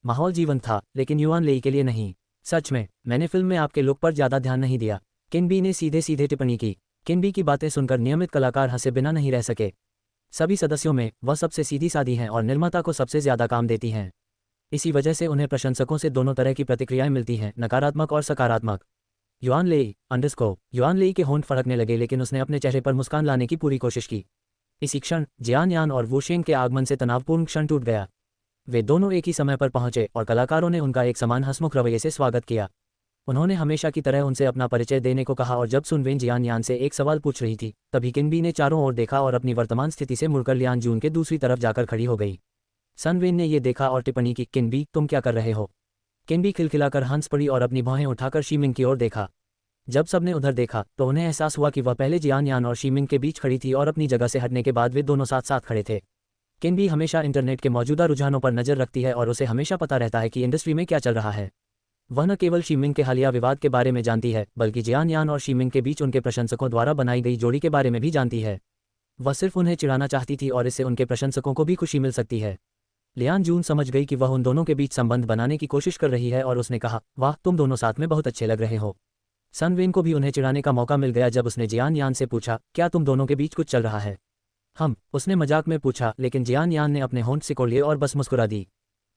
माहौल जीवंत था, लेकिन युआन लेई के लिए नहीं। सच में, मैंने फिल्म में आपके लुक पर ज़्यादा ध्यान नहीं दिया, किन बी ने सीधे सीधे टिप्पणी की। किन बी की बातें सुनकर नियमित कलाकार हंसे बिना नहीं रह सके। सभी सदस्यों में वह सबसे सीधी सादी हैं और निर्माता को सबसे ज़्यादा काम देती हैं। इसी वजह से उन्हें प्रशंसकों से दोनों तरह की प्रतिक्रियाएं मिलती हैं, नकारात्मक और सकारात्मक। युआन लेई के होंठ फड़कने लगे, लेकिन उसने अपने चेहरे पर मुस्कान लाने की पूरी कोशिश की। इसी क्षण जियान यान और वुशेंग के आगमन से तनावपूर्ण क्षण टूट गया। वे दोनों एक ही समय पर पहुंचे और कलाकारों ने उनका एक समान हंसमुख रवैये से स्वागत किया। उन्होंने हमेशा की तरह उनसे अपना परिचय देने को कहा और जब सुनवेन जियान यान से एक सवाल पूछ रही थी, तभी किन बी ने चारों ओर देखा और अपनी वर्तमान स्थिति से मुड़कर लियान जून के दूसरी तरफ जाकर खड़ी हो गई। सनवेन ने ये देखा और टिप्पणी की, किन बी, तुम क्या कर रहे हो? किन बी खिलखिलाकर हंस पड़ी और अपनी बाहें उठाकर शीमिंग की ओर देखा। जब सबने उधर देखा तो उन्हें एहसास हुआ कि वह पहले जियान यान और शीमिंग के बीच खड़ी थी और अपनी जगह से हटने के बाद वे दोनों साथ साथ खड़े थे। किन बी हमेशा इंटरनेट के मौजूदा रुझानों पर नजर रखती है और उसे हमेशा पता रहता है कि इंडस्ट्री में क्या चल रहा है। वह न केवल शीमिंग के हालिया विवाद के बारे में जानती है, बल्कि जियान यान और शीमिंग के बीच उनके प्रशंसकों द्वारा बनाई गई जोड़ी के बारे में भी जानती है। वह सिर्फ उन्हें चिढ़ाना चाहती थी और इससे उनके प्रशंसकों को भी खुशी मिल सकती है। लियान जून समझ गई कि वह उन दोनों के बीच संबंध बनाने की कोशिश कर रही है और उसने कहा, वाह, तुम दोनों साथ में बहुत अच्छे लग रहे हो। सनवेन को भी उन्हें चिढ़ाने का मौका मिल गया जब उसने जियान यान से पूछा, क्या तुम दोनों के बीच कुछ चल रहा है? उसने मजाक में पूछा, लेकिन जियान यान ने अपने होंठ सिकोड़ लिए और बस मुस्कुरा दी।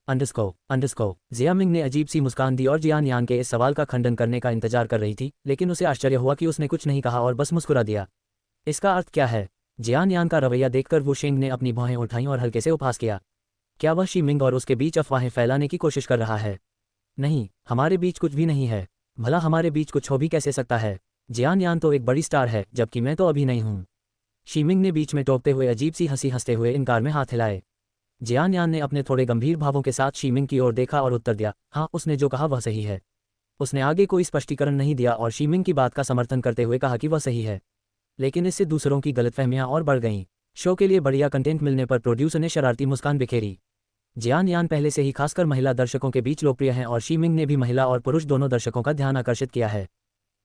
जिया मिंग ने अजीब सी मुस्कान दी और जियान यान के इस सवाल का खंडन करने का इंतजार कर रही थी, लेकिन उसे आश्चर्य हुआ कि उसने कुछ नहीं कहा और बस मुस्कुरा दिया। इसका अर्थ क्या है? जियान यान का रवैया देखकर वुशेंग ने अपनी बाहें उठाईं और हल्के से उपहास किया। क्या वह शी मिंग और उसके बीच अफवाहें फैलाने की कोशिश कर रहा है? नहीं, हमारे बीच कुछ भी नहीं है। भला हमारे बीच कुछ हो भी कैसे सकता है? जियान यान तो एक बड़ी स्टार है, जबकि मैं तो अभी नहीं हूँ। शीमिंग ने बीच में टोकते हुए अजीब सी हंसी हंसते हुए इनकार में हाथ हिलाए। जियान यान ने अपने थोड़े गंभीर भावों के साथ शीमिंग की ओर देखा और उत्तर दिया, हाँ, उसने जो कहा वह सही है। उसने आगे कोई स्पष्टीकरण नहीं दिया और शीमिंग की बात का समर्थन करते हुए कहा कि वह सही है। लेकिन इससे दूसरों की गलतफहमियां और बढ़ गईं। शो के लिए बढ़िया कंटेंट मिलने पर प्रोड्यूसर ने शरारती मुस्कान बिखेरी। जियान यान पहले से ही खासकर महिला दर्शकों के बीच लोकप्रिय हैं और शीमिंग ने भी महिला और पुरुष दोनों दर्शकों का ध्यान आकर्षित किया है।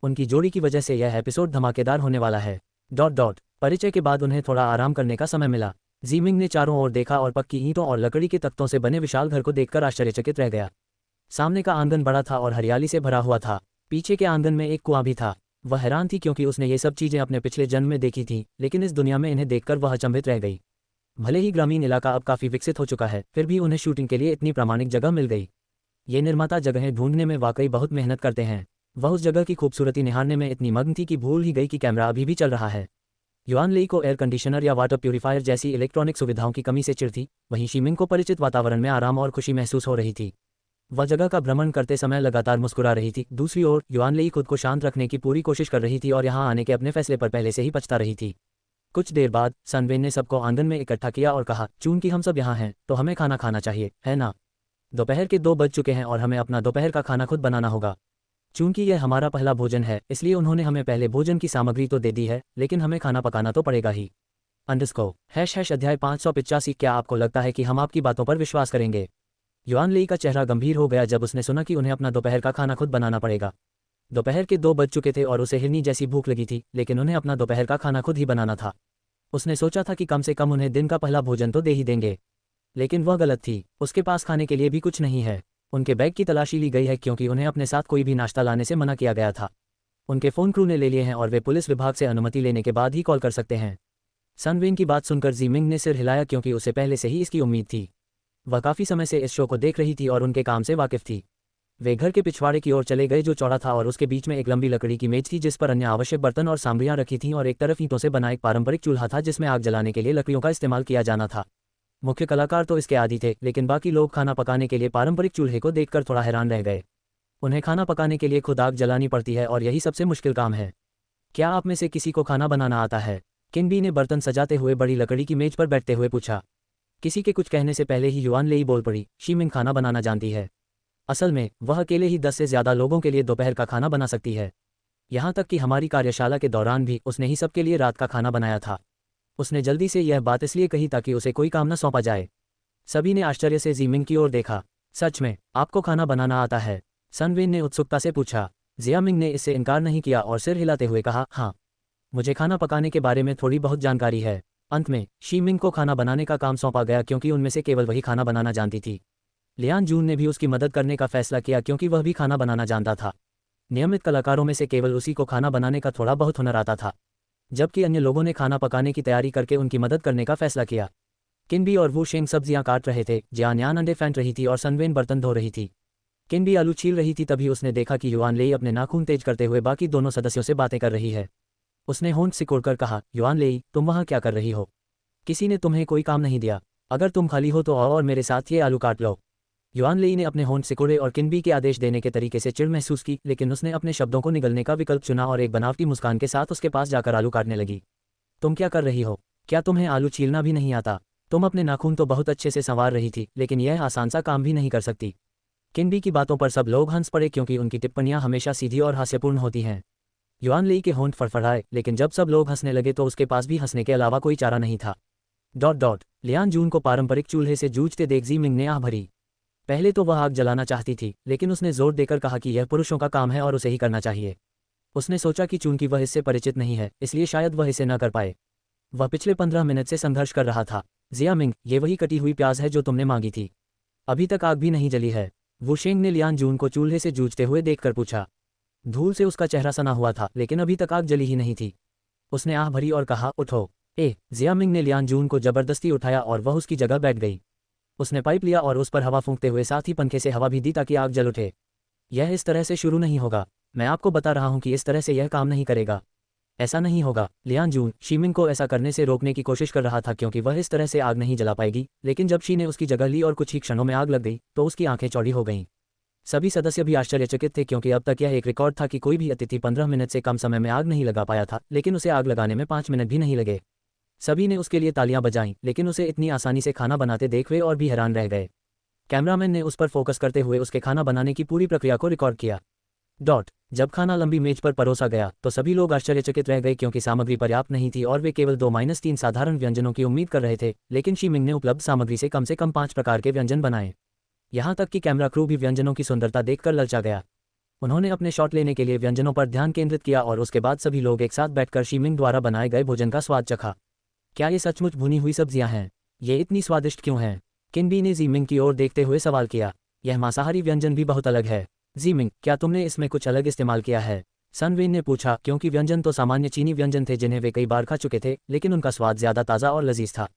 उनकी जोड़ी की वजह से यह एपिसोड धमाकेदार होने वाला है। परिचय के बाद उन्हें थोड़ा आराम करने का समय मिला। जीमिंग ने चारों ओर देखा और पक्की ईंटों और लकड़ी के तख्तों से बने विशाल घर को देखकर आश्चर्यचकित रह गया। सामने का आंगन बड़ा था और हरियाली से भरा हुआ था। पीछे के आंगन में एक कुआं भी था। वह हैरान थी क्योंकि उसने ये सब चीजें अपने पिछले जन्म में देखी थीं, लेकिन इस दुनिया में इन्हें देखकर वह अचंभित रह गई। भले ही ग्रामीण इलाका अब काफ़ी विकसित हो चुका है, फिर भी उन्हें शूटिंग के लिए इतनी प्रामाणिक जगह मिल गई। ये निर्माता जगहें ढूंढने में वाकई बहुत मेहनत करते हैं। वह उस जगह की खूबसूरती निहारने में इतनी मग्न थी कि भूल ही गई कि कैमरा अभी भी चल रहा है। युआन लेई को एयर कंडीशनर या वाटर प्यूरीफायर जैसी इलेक्ट्रॉनिक सुविधाओं की कमी से चिढ़ थी, वहीं शीमिंग को परिचित वातावरण में आराम और खुशी महसूस हो रही थी। वह जगह का भ्रमण करते समय लगातार मुस्कुरा रही थी। दूसरी ओर युआन लेई खुद को शांत रखने की पूरी कोशिश कर रही थी और यहाँ आने के अपने फैसले पर पहले से ही पछता रही थी। कुछ देर बाद सनवेन ने सबको आंगन में इकट्ठा किया और कहा, चूंकि हम सब यहाँ हैं तो हमें खाना खाना चाहिए, है ना? दोपहर के 2 बज चुके हैं और हमें अपना दोपहर का खाना खुद बनाना होगा। चूंकि यह हमारा पहला भोजन है, इसलिए उन्होंने हमें पहले भोजन की सामग्री तो दे दी है, लेकिन हमें खाना पकाना तो पड़ेगा ही। अध्याय 585। क्या आपको लगता है कि हम आपकी बातों पर विश्वास करेंगे? युआन लेई का चेहरा गंभीर हो गया जब उसने सुना कि उन्हें अपना दोपहर का खाना खुद बनाना पड़ेगा। दोपहर के 2 बज चुके थे और उसे हिरनी जैसी भूख लगी थी, लेकिन उन्हें अपना दोपहर का खाना खुद ही बनाना था। उसने सोचा था कि कम से कम उन्हें दिन का पहला भोजन तो दे ही देंगे, लेकिन वह गलत थी। उसके पास खाने के लिए भी कुछ नहीं है। उनके बैग की तलाशी ली गई है क्योंकि उन्हें अपने साथ कोई भी नाश्ता लाने से मना किया गया था। उनके फ़ोन क्रू ने ले लिए हैं और वे पुलिस विभाग से अनुमति लेने के बाद ही कॉल कर सकते हैं। सनवेन की बात सुनकर ज़ीमिंग ने सिर हिलाया क्योंकि उसे पहले से ही इसकी उम्मीद थी। वह काफ़ी समय से इस शो को देख रही थी और उनके काम से वाकिफ थी। वे घर के पिछवाड़े की ओर चले गए जो चौड़ा था और उसके बीच में एक लंबी लकड़ी की मेज थी जिस पर अन्य आवश्यक बर्तन और सामग्रियां रखी थीं और एक तरफ ईंटों से बना एक पारंपरिक चूल्हा था जिसमें आग जलाने के लिए लकड़ियों का इस्तेमाल किया जाना था। मुख्य कलाकार तो इसके आदी थे, लेकिन बाकी लोग खाना पकाने के लिए पारंपरिक चूल्हे को देखकर थोड़ा हैरान रह गए। उन्हें खाना पकाने के लिए खुद आग जलानी पड़ती है और यही सबसे मुश्किल काम है। क्या आप में से किसी को खाना बनाना आता है? किनबी ने बर्तन सजाते हुए बड़ी लकड़ी की मेज पर बैठते हुए पूछा। किसी के कुछ कहने से पहले ही युआन लेई बोल पड़ी, शीमिंग खाना बनाना जानती है। असल में वह अकेले ही 10 से ज़्यादा लोगों के लिए दोपहर का खाना बना सकती है। यहाँ तक कि हमारी कार्यशाला के दौरान भी उसने ही सबके लिए रात का खाना बनाया था। उसने जल्दी से यह बात इसलिए कही ताकि उसे कोई काम न सौंपा जाए। सभी ने आश्चर्य से ज़ीमिंग की ओर देखा। सच में आपको खाना बनाना आता है? सनवेन ने उत्सुकता से पूछा। जियामिंग ने इससे इनकार नहीं किया और सिर हिलाते हुए कहा, हाँ, मुझे खाना पकाने के बारे में थोड़ी बहुत जानकारी है। अंत में शीमिंग को खाना बनाने का काम सौंपा गया क्योंकि उनमें से केवल वही खाना बनाना जानती थी। लियान जून ने भी उसकी मदद करने का फैसला किया क्योंकि वह भी खाना बनाना जानता था। नियमित कलाकारों में से केवल उसी को खाना बनाने का थोड़ा बहुत हुनर आता था, जबकि अन्य लोगों ने खाना पकाने की तैयारी करके उनकी मदद करने का फैसला किया। किनबी और वो शेंग सब्जियां काट रहे थे, जियान्यान अंडे फेंट रही थी और सनवेन बर्तन धो रही थी। किनबी आलू छील रही थी। तभी उसने देखा कि युआन लेई अपने नाखून तेज करते हुए बाकी दोनों सदस्यों से बातें कर रही है। उसने होंठ सिकोड़कर कहा, युआन लेई, तुम वहाँ क्या कर रही हो? किसी ने तुम्हें कोई काम नहीं दिया। अगर तुम खाली हो तो आओ और मेरे साथ ये आलू काट लो। युआन लेई ने अपने होंठ सिकोड़े और किनबी के आदेश देने के तरीके से चिढ़ महसूस की, लेकिन उसने अपने शब्दों को निगलने का विकल्प चुना और एक बनावटी मुस्कान के साथ उसके पास जाकर आलू काटने लगी। तुम क्या कर रही हो? क्या तुम्हें आलू छीलना भी नहीं आता? तुम अपने नाखून तो बहुत अच्छे से संवार रही थी, लेकिन यह आसान सा काम भी नहीं कर सकती। किनबी की बातों पर सब लोग हंस पड़े क्योंकि उनकी टिप्पणियां हमेशा सीधी और हास्यपूर्ण होती हैं। युआन लेई के होंठ फड़फड़ाए, लेकिन जब सब लोग हंसने लगे तो उसके पास भी हंसने के अलावा कोई चारा नहीं था। लियान जून को पारंपरिक चूल्हे से जूझते देख ज़ीमिंग ने आह भरी। पहले तो वह आग जलाना चाहती थी, लेकिन उसने जोर देकर कहा कि यह पुरुषों का काम है और उसे ही करना चाहिए। उसने सोचा कि चूंकि वह इससे परिचित नहीं है, इसलिए शायद वह इसे न कर पाए। वह पिछले 15 मिनट से संघर्ष कर रहा था। जियामिंग, ये वही कटी हुई प्याज है जो तुमने मांगी थी। अभी तक आग भी नहीं जली है। वुशेंग ने लियान जून को चूल्हे से जूझते हुए देखकर पूछा। धूल से उसका चेहरा सना हुआ था, लेकिन अभी तक आग जली ही नहीं थी। उसने आह भरी और कहा, उठो। जियामिंग ने लियान जून को जबरदस्ती उठाया और वह उसकी जगह बैठ गई। उसने पाइप लिया और उस पर हवा फूंकते हुए साथ ही पंखे से हवा भी दी ताकि आग जल उठे। यह इस तरह से शुरू नहीं होगा। मैं आपको बता रहा हूं कि इस तरह से यह काम नहीं करेगा। ऐसा नहीं होगा। लियान जून शीमिंग को ऐसा करने से रोकने की कोशिश कर रहा था क्योंकि वह इस तरह से आग नहीं जला पाएगी, लेकिन जब शी ने उसकी जगह ली और कुछ ही क्षणों में आग लग गई तो उसकी आंखें चौड़ी हो गईं। सभी सदस्य भी आश्चर्यचकित थे क्योंकि अब तक यह एक रिकॉर्ड था कि कोई भी अतिथि 15 मिनट से कम समय में आग नहीं लगा पाया था, लेकिन उसे आग लगाने में 5 मिनट भी नहीं लगे। सभी ने उसके लिए तालियां बजाईं, लेकिन उसे इतनी आसानी से खाना बनाते देख वे और भी हैरान रह गए। कैमरामैन ने उस पर फोकस करते हुए उसके खाना बनाने की पूरी प्रक्रिया को रिकॉर्ड किया। जब खाना लंबी मेज पर परोसा गया तो सभी लोग आश्चर्यचकित रह गए क्योंकि सामग्री पर्याप्त नहीं थी और वे केवल 2-3 साधारण व्यंजनों की उम्मीद कर रहे थे, लेकिन शीमिंग ने उपलब्ध सामग्री से कम 5 प्रकार के व्यंजन बनाए। यहाँ तक कि कैमरा क्रू भी व्यंजनों की सुंदरता देखकर ललचा गया। उन्होंने अपने शॉट लेने के लिए व्यंजनों पर ध्यान केंद्रित किया और उसके बाद सभी लोग एक साथ बैठकर शीमिंग द्वारा बनाए गए भोजन का स्वाद चखा। क्या ये सचमुच भुनी हुई सब्जियां हैं? ये इतनी स्वादिष्ट क्यों हैं? किनबी ने ज़ीमिंग की ओर देखते हुए सवाल किया। यह मांसाहारी व्यंजन भी बहुत अलग है। ज़ीमिंग, क्या तुमने इसमें कुछ अलग इस्तेमाल किया है? सनवेन ने पूछा, क्योंकि व्यंजन तो सामान्य चीनी व्यंजन थे जिन्हें वे कई बार खा चुके थे, लेकिन उनका स्वाद ज़्यादा ताज़ा और लजीज था।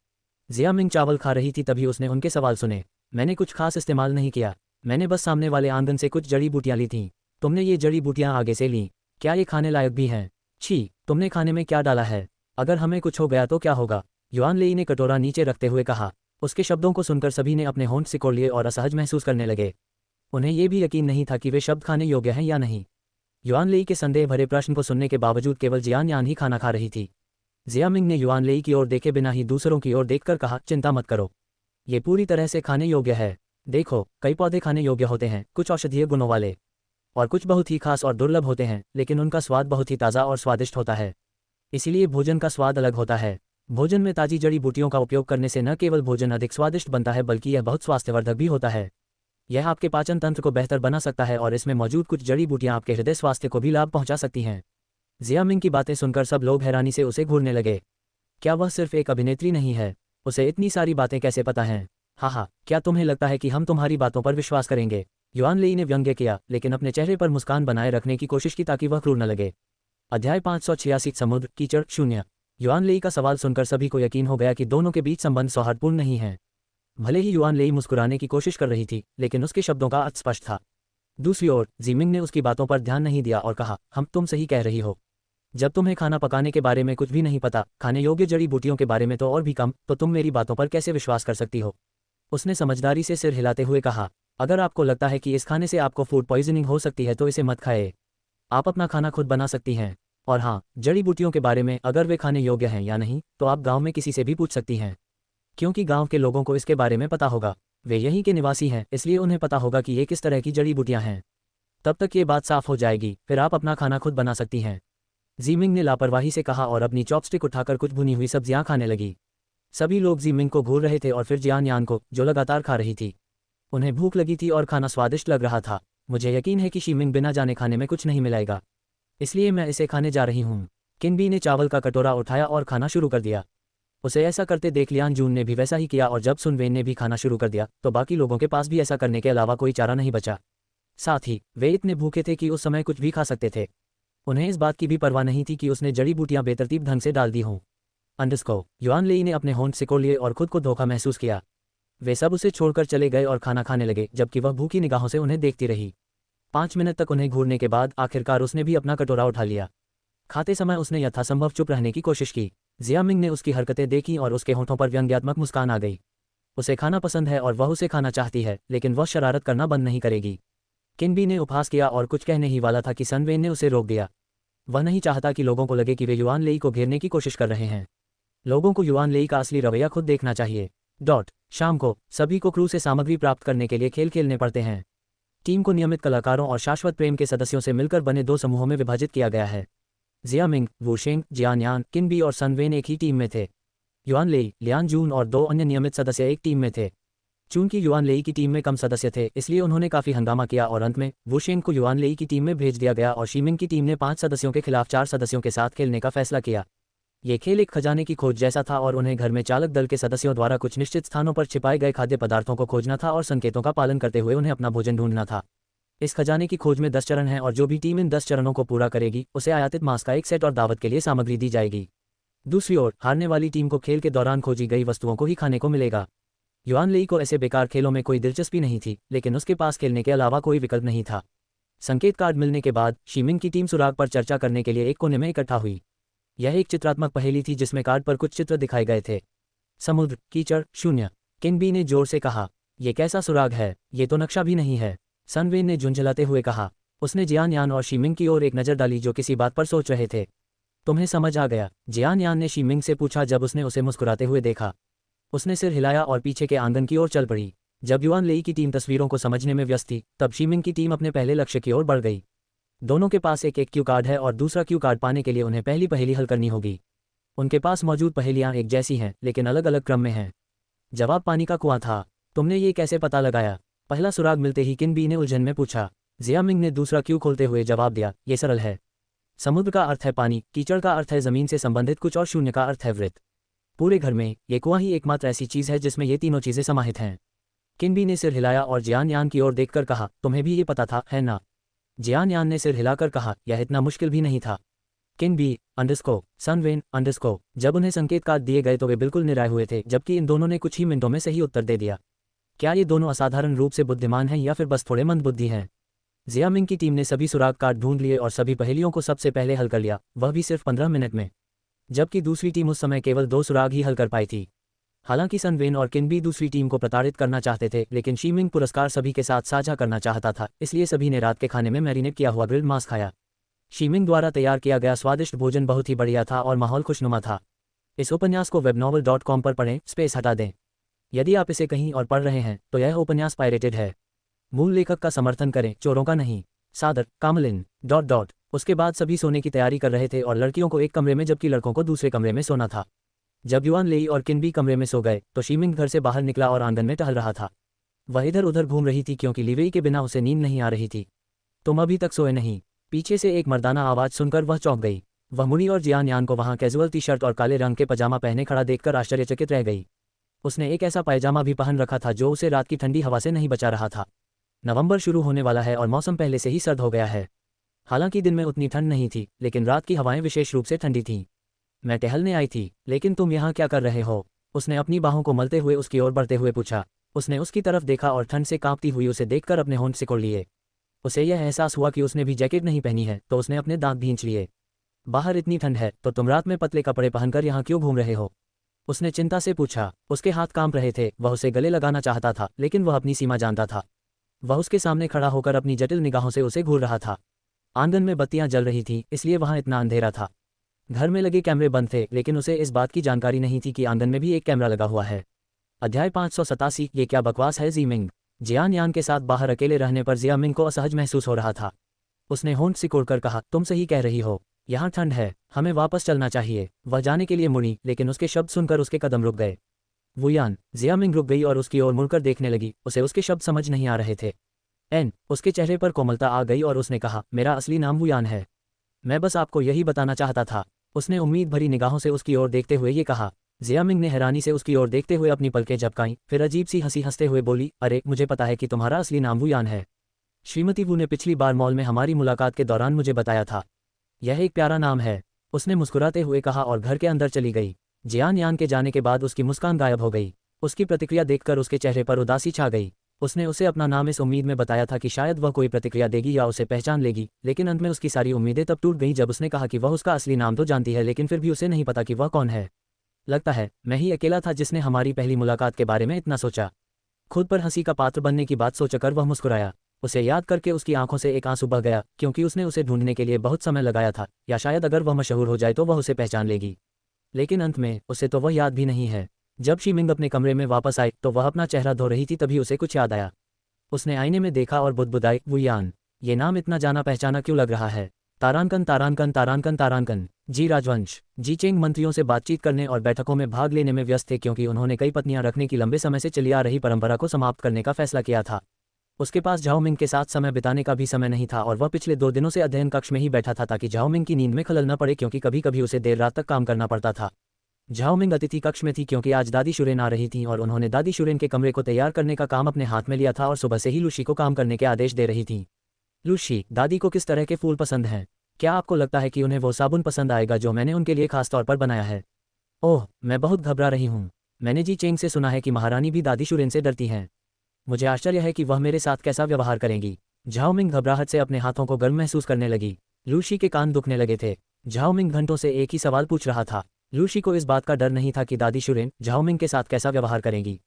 जियामिंग चावल खा रही थी तभी उसने उनके सवाल सुने। मैंने कुछ खास इस्तेमाल नहीं किया। मैंने बस सामने वाले आंगन से कुछ जड़ी बूटियां ली थीं। तुमने ये जड़ी बूटियां आगे से लीं। क्या ये खाने लायक भी हैं? छी, तुमने खाने में क्या डाला है? अगर हमें कुछ हो गया तो क्या होगा? युआन लेई ने कटोरा नीचे रखते हुए कहा। उसके शब्दों को सुनकर सभी ने अपने होंठ सिकोड़ लिए और असहज महसूस करने लगे। उन्हें ये भी यकीन नहीं था कि वे शब्द खाने योग्य हैं या नहीं। युआन लेई के संदेह भरे प्रश्न को सुनने के बावजूद केवल जियान यान ही खाना खा रही थी। जियामिंग ने युआन लेई की ओर देखे बिना ही दूसरों की ओर देखकर कहा, चिंता मत करो, ये पूरी तरह से खाने योग्य है। देखो, कई पौधे खाने योग्य होते हैं, कुछ औषधीय गुणों वाले और कुछ बहुत ही खास और दुर्लभ होते हैं, लेकिन उनका स्वाद बहुत ही ताज़ा और स्वादिष्ट होता है। इसीलिए भोजन का स्वाद अलग होता है। भोजन में ताज़ी जड़ी बूटियों का उपयोग करने से न केवल भोजन अधिक स्वादिष्ट बनता है, बल्कि यह बहुत स्वास्थ्यवर्धक भी होता है। यह आपके पाचन तंत्र को बेहतर बना सकता है और इसमें मौजूद कुछ जड़ी बूटियां आपके हृदय स्वास्थ्य को भी लाभ पहुंचा सकती हैं। जियामिंग की बातें सुनकर सब लोग हैरानी से उसे घूरने लगे। क्या वह सिर्फ एक अभिनेत्री नहीं है? उसे इतनी सारी बातें कैसे पता हैं? हाँ, क्या तुम्हें लगता है कि हम तुम्हारी बातों पर विश्वास करेंगे? युआन लेई ने व्यंग्य किया, लेकिन अपने चेहरे पर मुस्कान बनाए रखने की कोशिश की ताकि वह क्रूर न लगे। अध्याय 586 समुद्र, कीचड़, शून्य। युआन लेई का सवाल सुनकर सभी को यकीन हो गया कि दोनों के बीच संबंध सौहार्दपूर्ण नहीं है। भले ही युआन लेई मुस्कुराने की कोशिश कर रही थी, लेकिन उसके शब्दों का अर्थ स्पष्ट था। दूसरी ओर जीमिंग ने उसकी बातों पर ध्यान नहीं दिया और कहा, हम तुम सही कह रही हो। जब तुम्हें खाना पकाने के बारे में कुछ भी नहीं पता, खाने योग्य जड़ी बूटियों के बारे में तो और भी कम, तो तुम मेरी बातों पर कैसे विश्वास कर सकती हो? उसने समझदारी से सिर हिलाते हुए कहा, अगर आपको लगता है कि इस खाने से आपको फूड पॉइजनिंग हो सकती है तो इसे मत खाए। आप अपना खाना खुद बना सकती हैं। और हाँ, जड़ी बूटियों के बारे में अगर वे खाने योग्य हैं या नहीं तो आप गांव में किसी से भी पूछ सकती हैं, क्योंकि गांव के लोगों को इसके बारे में पता होगा। वे यहीं के निवासी हैं, इसलिए उन्हें पता होगा कि ये किस तरह की जड़ी बूटियां हैं। तब तक ये बात साफ हो जाएगी, फिर आप अपना खाना खुद बना सकती हैं। जीमिंग ने लापरवाही से कहा और अपनी चॉपस्टिक उठाकर कुछ भुनी हुई सब्जियां खाने लगी। सभी लोग जीमिंग को घूर रहे थे और फिर जियान यान को, जो लगातार खा रही थी। उन्हें भूख लगी थी और खाना स्वादिष्ट लग रहा था। मुझे यकीन है कि शीमिंग बिना जाने खाने में कुछ नहीं मिलाएगा, इसलिए मैं इसे खाने जा रही हूँ। किनबी ने चावल का कटोरा उठाया और खाना शुरू कर दिया। उसे ऐसा करते देख लियान जून ने भी वैसा ही किया और जब सुनवेन ने भी खाना शुरू कर दिया तो बाकी लोगों के पास भी ऐसा करने के अलावा कोई चारा नहीं बचा। साथ ही वे इतने भूखे थे कि उस समय कुछ भी खा सकते थे। उन्हें इस बात की भी परवाह नहीं थी कि उसने जड़ी बूटियां बेतरतीब ढंग से डाल दी हों। अंडस्को युआन लेई ने अपने होंठ सिकोड़ लिए और खुद को धोखा महसूस किया। वे सब उसे छोड़कर चले गए और खाना खाने लगे, जबकि वह भूखी निगाहों से उन्हें देखती रही। 5 मिनट तक उन्हें घूरने के बाद आखिरकार उसने भी अपना कटोरा उठा लिया। खाते समय उसने यथासंभव चुप रहने की कोशिश की। जियामिंग ने उसकी हरकतें देखी और उसके होठों पर व्यंग्यात्मक मुस्कान आ गई। उसे खाना पसंद है और वह उसे खाना चाहती है, लेकिन वह शरारत करना बंद नहीं करेगी। किनबी ने उपहास किया और कुछ कहने ही वाला था कि सनवेन ने उसे रोक दिया। वह नहीं चाहता कि लोगों को लगे कि वे युआन लेई को घेरने की कोशिश कर रहे हैं। लोगों को युआन लेई का असली रवैया खुद देखना चाहिए। शाम को सभी को क्रू से सामग्री प्राप्त करने के लिए खेल खेलने पड़ते हैं। टीम को नियमित कलाकारों और शाश्वत प्रेम के सदस्यों से मिलकर बने 2 समूहों में विभाजित किया गया है। जियामिंग, वुशेंग, जियान यान, किनबी और सनवेन एक ही टीम में थे। युआन लेई, लियान जून और 2 अन्य नियमित सदस्य एक टीम में थे। चूंकि युआन लेई की टीम में कम सदस्य थे, इसलिए उन्होंने काफी हंगामा किया और अंत में वुशेंग को युआन लेई की टीम में भेज दिया गया और शीमिंग की टीम ने 5 सदस्यों के खिलाफ 4 सदस्यों के साथ खेलने का फैसला किया। ये खेल एक खजाने की खोज जैसा था और उन्हें घर में चालक दल के सदस्यों द्वारा कुछ निश्चित स्थानों पर छिपाए गए खाद्य पदार्थों को खोजना था और संकेतों का पालन करते हुए उन्हें अपना भोजन ढूंढना था। इस खजाने की खोज में 10 चरण हैं और जो भी टीम इन 10 चरणों को पूरा करेगी उसे आयातित मांस का एक सेट और दावत के लिए सामग्री दी जाएगी। दूसरी ओर हारने वाली टीम को खेल के दौरान खोजी गई वस्तुओं को ही खाने को मिलेगा। युआन लेई को ऐसे बेकार खेलों में कोई दिलचस्पी नहीं थी, लेकिन उसके पास खेलने के अलावा कोई विकल्प नहीं था। संकेत कार्ड मिलने के बाद शीमिंग की टीम सुराग पर चर्चा करने के लिए एक कोने में इकट्ठा हुई। यह एक चित्रात्मक पहेली थी जिसमें कार्ड पर कुछ चित्र दिखाए गए थे। समुद्र, कीचड़, शून्य। किनबी ने जोर से कहा, यह कैसा सुराग है? ये तो नक्शा भी नहीं है। सनवेन ने झुंझलाते हुए कहा। उसने जियान यान और शीमिंग की ओर एक नज़र डाली जो किसी बात पर सोच रहे थे। तुम्हें समझ आ गया? जियान यान ने शीमिंग से पूछा जब उसने उसे मुस्कुराते हुए देखा। उसने सिर हिलाया और पीछे के आंगन की ओर चल पड़ी। जब युआन लेई की टीम तस्वीरों को समझने में व्यस्त थी, तब शीमिंग की टीम अपने पहले लक्ष्य की ओर बढ़ गई। दोनों के पास एक क्यू कार्ड है और दूसरा क्यू कार्ड पाने के लिए उन्हें पहली पहेली हल करनी होगी। उनके पास मौजूद पहेलियां एक जैसी हैं, लेकिन अलग अलग क्रम में हैं। जवाब पानी का कुआं था। तुमने ये कैसे पता लगाया? पहला सुराग मिलते ही किनबी ने उलझन में पूछा। जियामिंग ने दूसरा क्यू खोलते हुए जवाब दिया, ये सरल है। समुद्र का अर्थ है पानी, कीचड़ का अर्थ है जमीन से संबंधित कुछ और शून्य का अर्थ है वृत्त। पूरे घर में ये कुआं ही एकमात्र ऐसी चीज है जिसमें ये तीनों चीजें समाहित हैं। किनबी ने सिर हिलाया और जियान यान की ओर देखकर कहा, तुम्हें भी ये पता था, है ना? जियान यान ने सिर हिलाकर कहा, यह इतना मुश्किल भी नहीं था। किनबी सनवेन जब उन्हें संकेत कार्ड दिए गए तो वे बिल्कुल निराश हुए थे, जबकि इन दोनों ने कुछ ही मिनटों में सही उत्तर दे दिया। क्या ये दोनों असाधारण रूप से बुद्धिमान हैं या फिर बस थोड़े मंदबुद्धि हैं? जियामिंग की टीम ने सभी सुराग कार्ड ढूंढ लिए और सभी पहेलियों को सबसे पहले हल कर लिया, वह भी सिर्फ 15 मिनट में। जबकि दूसरी टीम उस समय केवल 2 सुराग ही हल कर पाई थी। हालांकि सन वेन और किन भी दूसरी टीम को प्रताड़ित करना चाहते थे, लेकिन शीमिंग पुरस्कार सभी के साथ साझा करना चाहता था, इसलिए सभी ने रात के खाने में मैरिनेट किया हुआ ग्रिल्ड मांस खाया। शीमिंग द्वारा तैयार किया गया स्वादिष्ट भोजन बहुत ही बढ़िया था और माहौल खुशनुमा था। इस उपन्यास को webnovel.com पर पढ़ें, स्पेस हटा दें। यदि आप इसे कहीं और पढ़ रहे हैं तो यह उपन्यास पायरेटेड है। मूल लेखक का समर्थन करें, चोरों का नहीं। सादर कामलिन ... उसके बाद सभी सोने की तैयारी कर रहे थे और लड़कियों को एक कमरे में जबकि लड़कों को दूसरे कमरे में सोना था। जब युआन लेई और किन भी कमरे में सो गए तो शीमिंग घर से बाहर निकला और आंगन में टहल रहा था। वह इधर उधर घूम रही थी क्योंकि लीवेई के बिना उसे नींद नहीं आ रही थी। तुम अभी तक सोए नहीं? पीछे से एक मर्दाना आवाज़ सुनकर वह चौंक गई। वह मुड़ी और जियान यान को वहाँ कैजुअल टी शर्ट और काले रंग के पजामा पहने खड़ा देखकर आश्चर्यचकित रह गई। उसने एक ऐसा पायजामा भी पहन रखा था जो उसे रात की ठंडी हवा से नहीं बचा रहा था। नवंबर शुरू होने वाला है और मौसम पहले से ही सर्द हो गया है। हालांकि दिन में उतनी ठंड नहीं थी, लेकिन रात की हवाएं विशेष रूप से ठंडी थीं। मैं टहलने आई थी। लेकिन तुम यहाँ क्या कर रहे हो? उसने अपनी बाहों को मलते हुए उसकी ओर बढ़ते हुए पूछा। उसने उसकी तरफ देखा और ठंड से कांपती हुई उसे देखकर अपने होंठ सिकोड़ लिए। उसे यह एहसास हुआ कि उसने भी जैकेट नहीं पहनी है, तो उसने अपने दांत भींच लिए। बाहर इतनी ठंड है तो तुम रात में पतले कपड़े पहनकर यहाँ क्यों घूम रहे हो? उसने चिंता से पूछा। उसके हाथ कांप रहे थे। वह उसे गले लगाना चाहता था, लेकिन वह अपनी सीमा जानता था। वह उसके सामने खड़ा होकर अपनी जटिल निगाहों से उसे घूर रहा था। आंगन में बत्तियां जल रही थीं, इसलिए वहां इतना अंधेरा था। घर में लगे कैमरे बंद थे, लेकिन उसे इस बात की जानकारी नहीं थी कि आंगन में भी एक कैमरा लगा हुआ है। अध्याय 587। ये क्या बकवास है ज़ीमिंग? जियान यान के साथ बाहर अकेले रहने पर जियामिंग को असहज महसूस हो रहा था। उसने होंठ सिकोड़कर कहा, तुम सही कह रही हो, यहाँ ठंड है, हमें वापस चलना चाहिए। वह जाने के लिए मुड़ी, लेकिन उसके शब्द सुनकर उसके कदम रुक गए। वुयान। जियामिंग रुक गई और उसकी ओर मुड़कर देखने लगी। उसे उसके शब्द समझ नहीं आ रहे थे। उसके चेहरे पर कोमलता आ गई और उसने कहा, मेरा असली नाम वुयान है। मैं बस आपको यही बताना चाहता था। उसने उम्मीद भरी निगाहों से उसकी ओर देखते हुए ये कहा। जियामिंग ने हैरानी से उसकी ओर देखते हुए अपनी पलकें झपकाईं, फिर अजीब सी हंसी हंसते हुए बोली, अरे मुझे पता है कि तुम्हारा असली नाम वुयान है। श्रीमती वू ने पिछली बार मॉल में हमारी मुलाकात के दौरान मुझे बताया था। यह एक प्यारा नाम है, उसने मुस्कुराते हुए कहा और घर के अंदर चली गई। जियान यान के जाने के बाद उसकी मुस्कान गायब हो गई। उसकी प्रतिक्रिया देखकर उसके चेहरे पर उदासी छा गई। उसने उसे अपना नाम इस उम्मीद में बताया था कि शायद वह कोई प्रतिक्रिया देगी या उसे पहचान लेगी, लेकिन अंत में उसकी सारी उम्मीदें तब टूट गईं जब उसने कहा कि वह उसका असली नाम तो जानती है, लेकिन फिर भी उसे नहीं पता कि वह कौन है। लगता है मैं ही अकेला था जिसने हमारी पहली मुलाकात के बारे में इतना सोचा। खुद पर हंसी का पात्र बनने की बात सोचकर वह मुस्कुराया। उसे याद करके उसकी आंखों से एक आंसू बह गया, क्योंकि उसने उसे ढूंढने के लिए बहुत समय लगाया था, या शायद अगर वह मशहूर हो जाए तो वह उसे पहचान लेगी। लेकिन अंत में उसे तो वह याद भी नहीं है। जब शीमिंग अपने कमरे में वापस आई तो वह अपना चेहरा धो रही थी, तभी उसे कुछ याद आया। उसने आईने में देखा और बुदबुदाई, वुयान, ये नाम इतना जाना पहचाना क्यों लग रहा है? तारानकन तारानकन तारानकन तारानकन। जी राजवंश। जी चेंग मंत्रियों से बातचीत करने और बैठकों में भाग लेने में व्यस्त थे, क्योंकि उन्होंने कई पत्नियां रखने की लंबे समय से चली आ रही परंपरा को समाप्त करने का फैसला किया था। उसके पास झाओमिंग के साथ समय बिताने का भी समय नहीं था और वह पिछले 2 दिनों से अध्ययन कक्ष में ही बैठा था ताकि झाओमिंग की नींद में खलल न पड़े, क्योंकि कभी कभी उसे देर रात तक काम करना पड़ता था। झाओमिंग अतिथि कक्ष में थी क्योंकि आज दादी शुरेन आ रही थीं और उन्होंने दादी शुरेन के कमरे को तैयार करने का काम अपने हाथ में लिया था और सुबह से ही लूशी को काम करने के आदेश दे रही थीं। लूशी, दादी को किस तरह के फूल पसंद हैं? क्या आपको लगता है कि उन्हें वो साबुन पसंद आएगा जो मैंने उनके लिए खास तौर पर बनाया है? ओह, मैं बहुत घबरा रही हूँ। मैंने जी चेंग से सुना है कि महारानी भी दादी शुरेन से डरती हैं। मुझे आश्चर्य है कि वह मेरे साथ कैसा व्यवहार करेंगी। झाओमिंग घबराहट से अपने हाथों को गर्म महसूस करने लगी। लूशी के कान दुखने लगे थे। झाओमिंग घंटों से एक ही सवाल पूछ रहा था। लूशी को इस बात का डर नहीं था कि दादी शुरेन झाओमिंग के साथ कैसा व्यवहार करेंगी,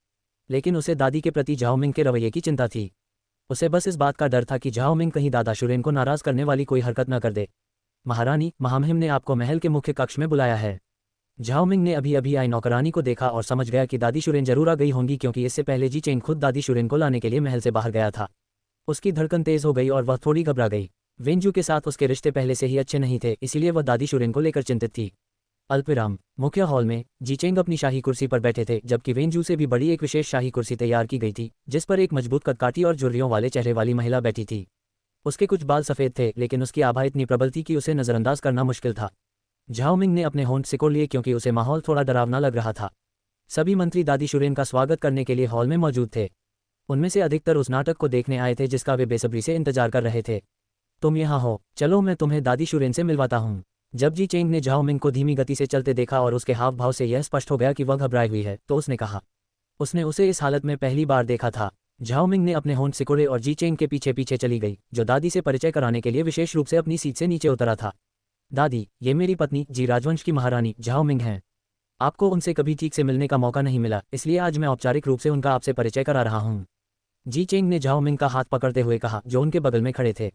लेकिन उसे दादी के प्रति झाओमिंग के रवैये की चिंता थी। उसे बस इस बात का डर था कि झाओमिंग कहीं दादा शुरेन को नाराज करने वाली कोई हरकत न कर दे। महारानी, महामहिम ने आपको महल के मुख्य कक्ष में बुलाया है। झाओमिंग ने अभी अभी आई नौकरानी को देखा और समझ गया कि दादी शुरेन जरूर आ गई होंगी, क्योंकि इससे पहले जी चेंग खुद दादी शुरेन को लाने के लिए महल से बाहर गया था। उसकी धड़कन तेज हो गई और वह थोड़ी घबरा गई। वेंजू के साथ उसके रिश्ते पहले से ही अच्छे नहीं थे, इसीलिए वह दादी शुरेन को लेकर चिंतित थी। अल्पविराम। मुख्य हॉल में जी चेंग अपनी शाही कुर्सी पर बैठे थे, जबकि वेंजू से भी बड़ी एक विशेष शाही कुर्सी तैयार की गई थी, जिस पर एक मजबूत कदकाठी और झुर्रियों वाले चेहरे वाली महिला बैठी थी। उसके कुछ बाल सफ़ेद थे, लेकिन उसकी आभा इतनी प्रबल थी कि उसे नज़रअंदाज करना मुश्किल था। झाओमिंग ने अपने होंठ सिकोड़ लिए क्योंकि उसे माहौल थोड़ा डरावना लग रहा था। सभी मंत्री दादी शुरेन का स्वागत करने के लिए हॉल में मौजूद थे। उनमें से अधिकतर उस नाटक को देखने आए थे जिसका वे बेसब्री से इंतजार कर रहे थे। तुम यहाँ हो, चलो मैं तुम्हें दादी शुरेन से मिलवाता हूँ। जब जी चेंग ने झाओमिंग को धीमी गति से चलते देखा और उसके हाव भाव से यह स्पष्ट हो गया कि वह घबराई हुई है, तो उसने कहा। उसने उसे इस हालत में पहली बार देखा था। झाओमिंग ने अपने होंठ सिकोड़े और जी चेंग के पीछे पीछे चली गई, जो दादी से परिचय कराने के लिए विशेष रूप से अपनी सीट से नीचे उतरा था। दादी, ये मेरी पत्नी जी राजवंश की महारानी झाओमिंग हैं। आपको उनसे कभी ठीक से मिलने का मौका नहीं मिला, इसलिए आज मैं औपचारिक रूप से उनका आपसे परिचय करा रहा हूँ। जी चेंग ने झाओ मिंग का हाथ पकड़ते हुए कहा, जो उनके बगल में खड़े थे।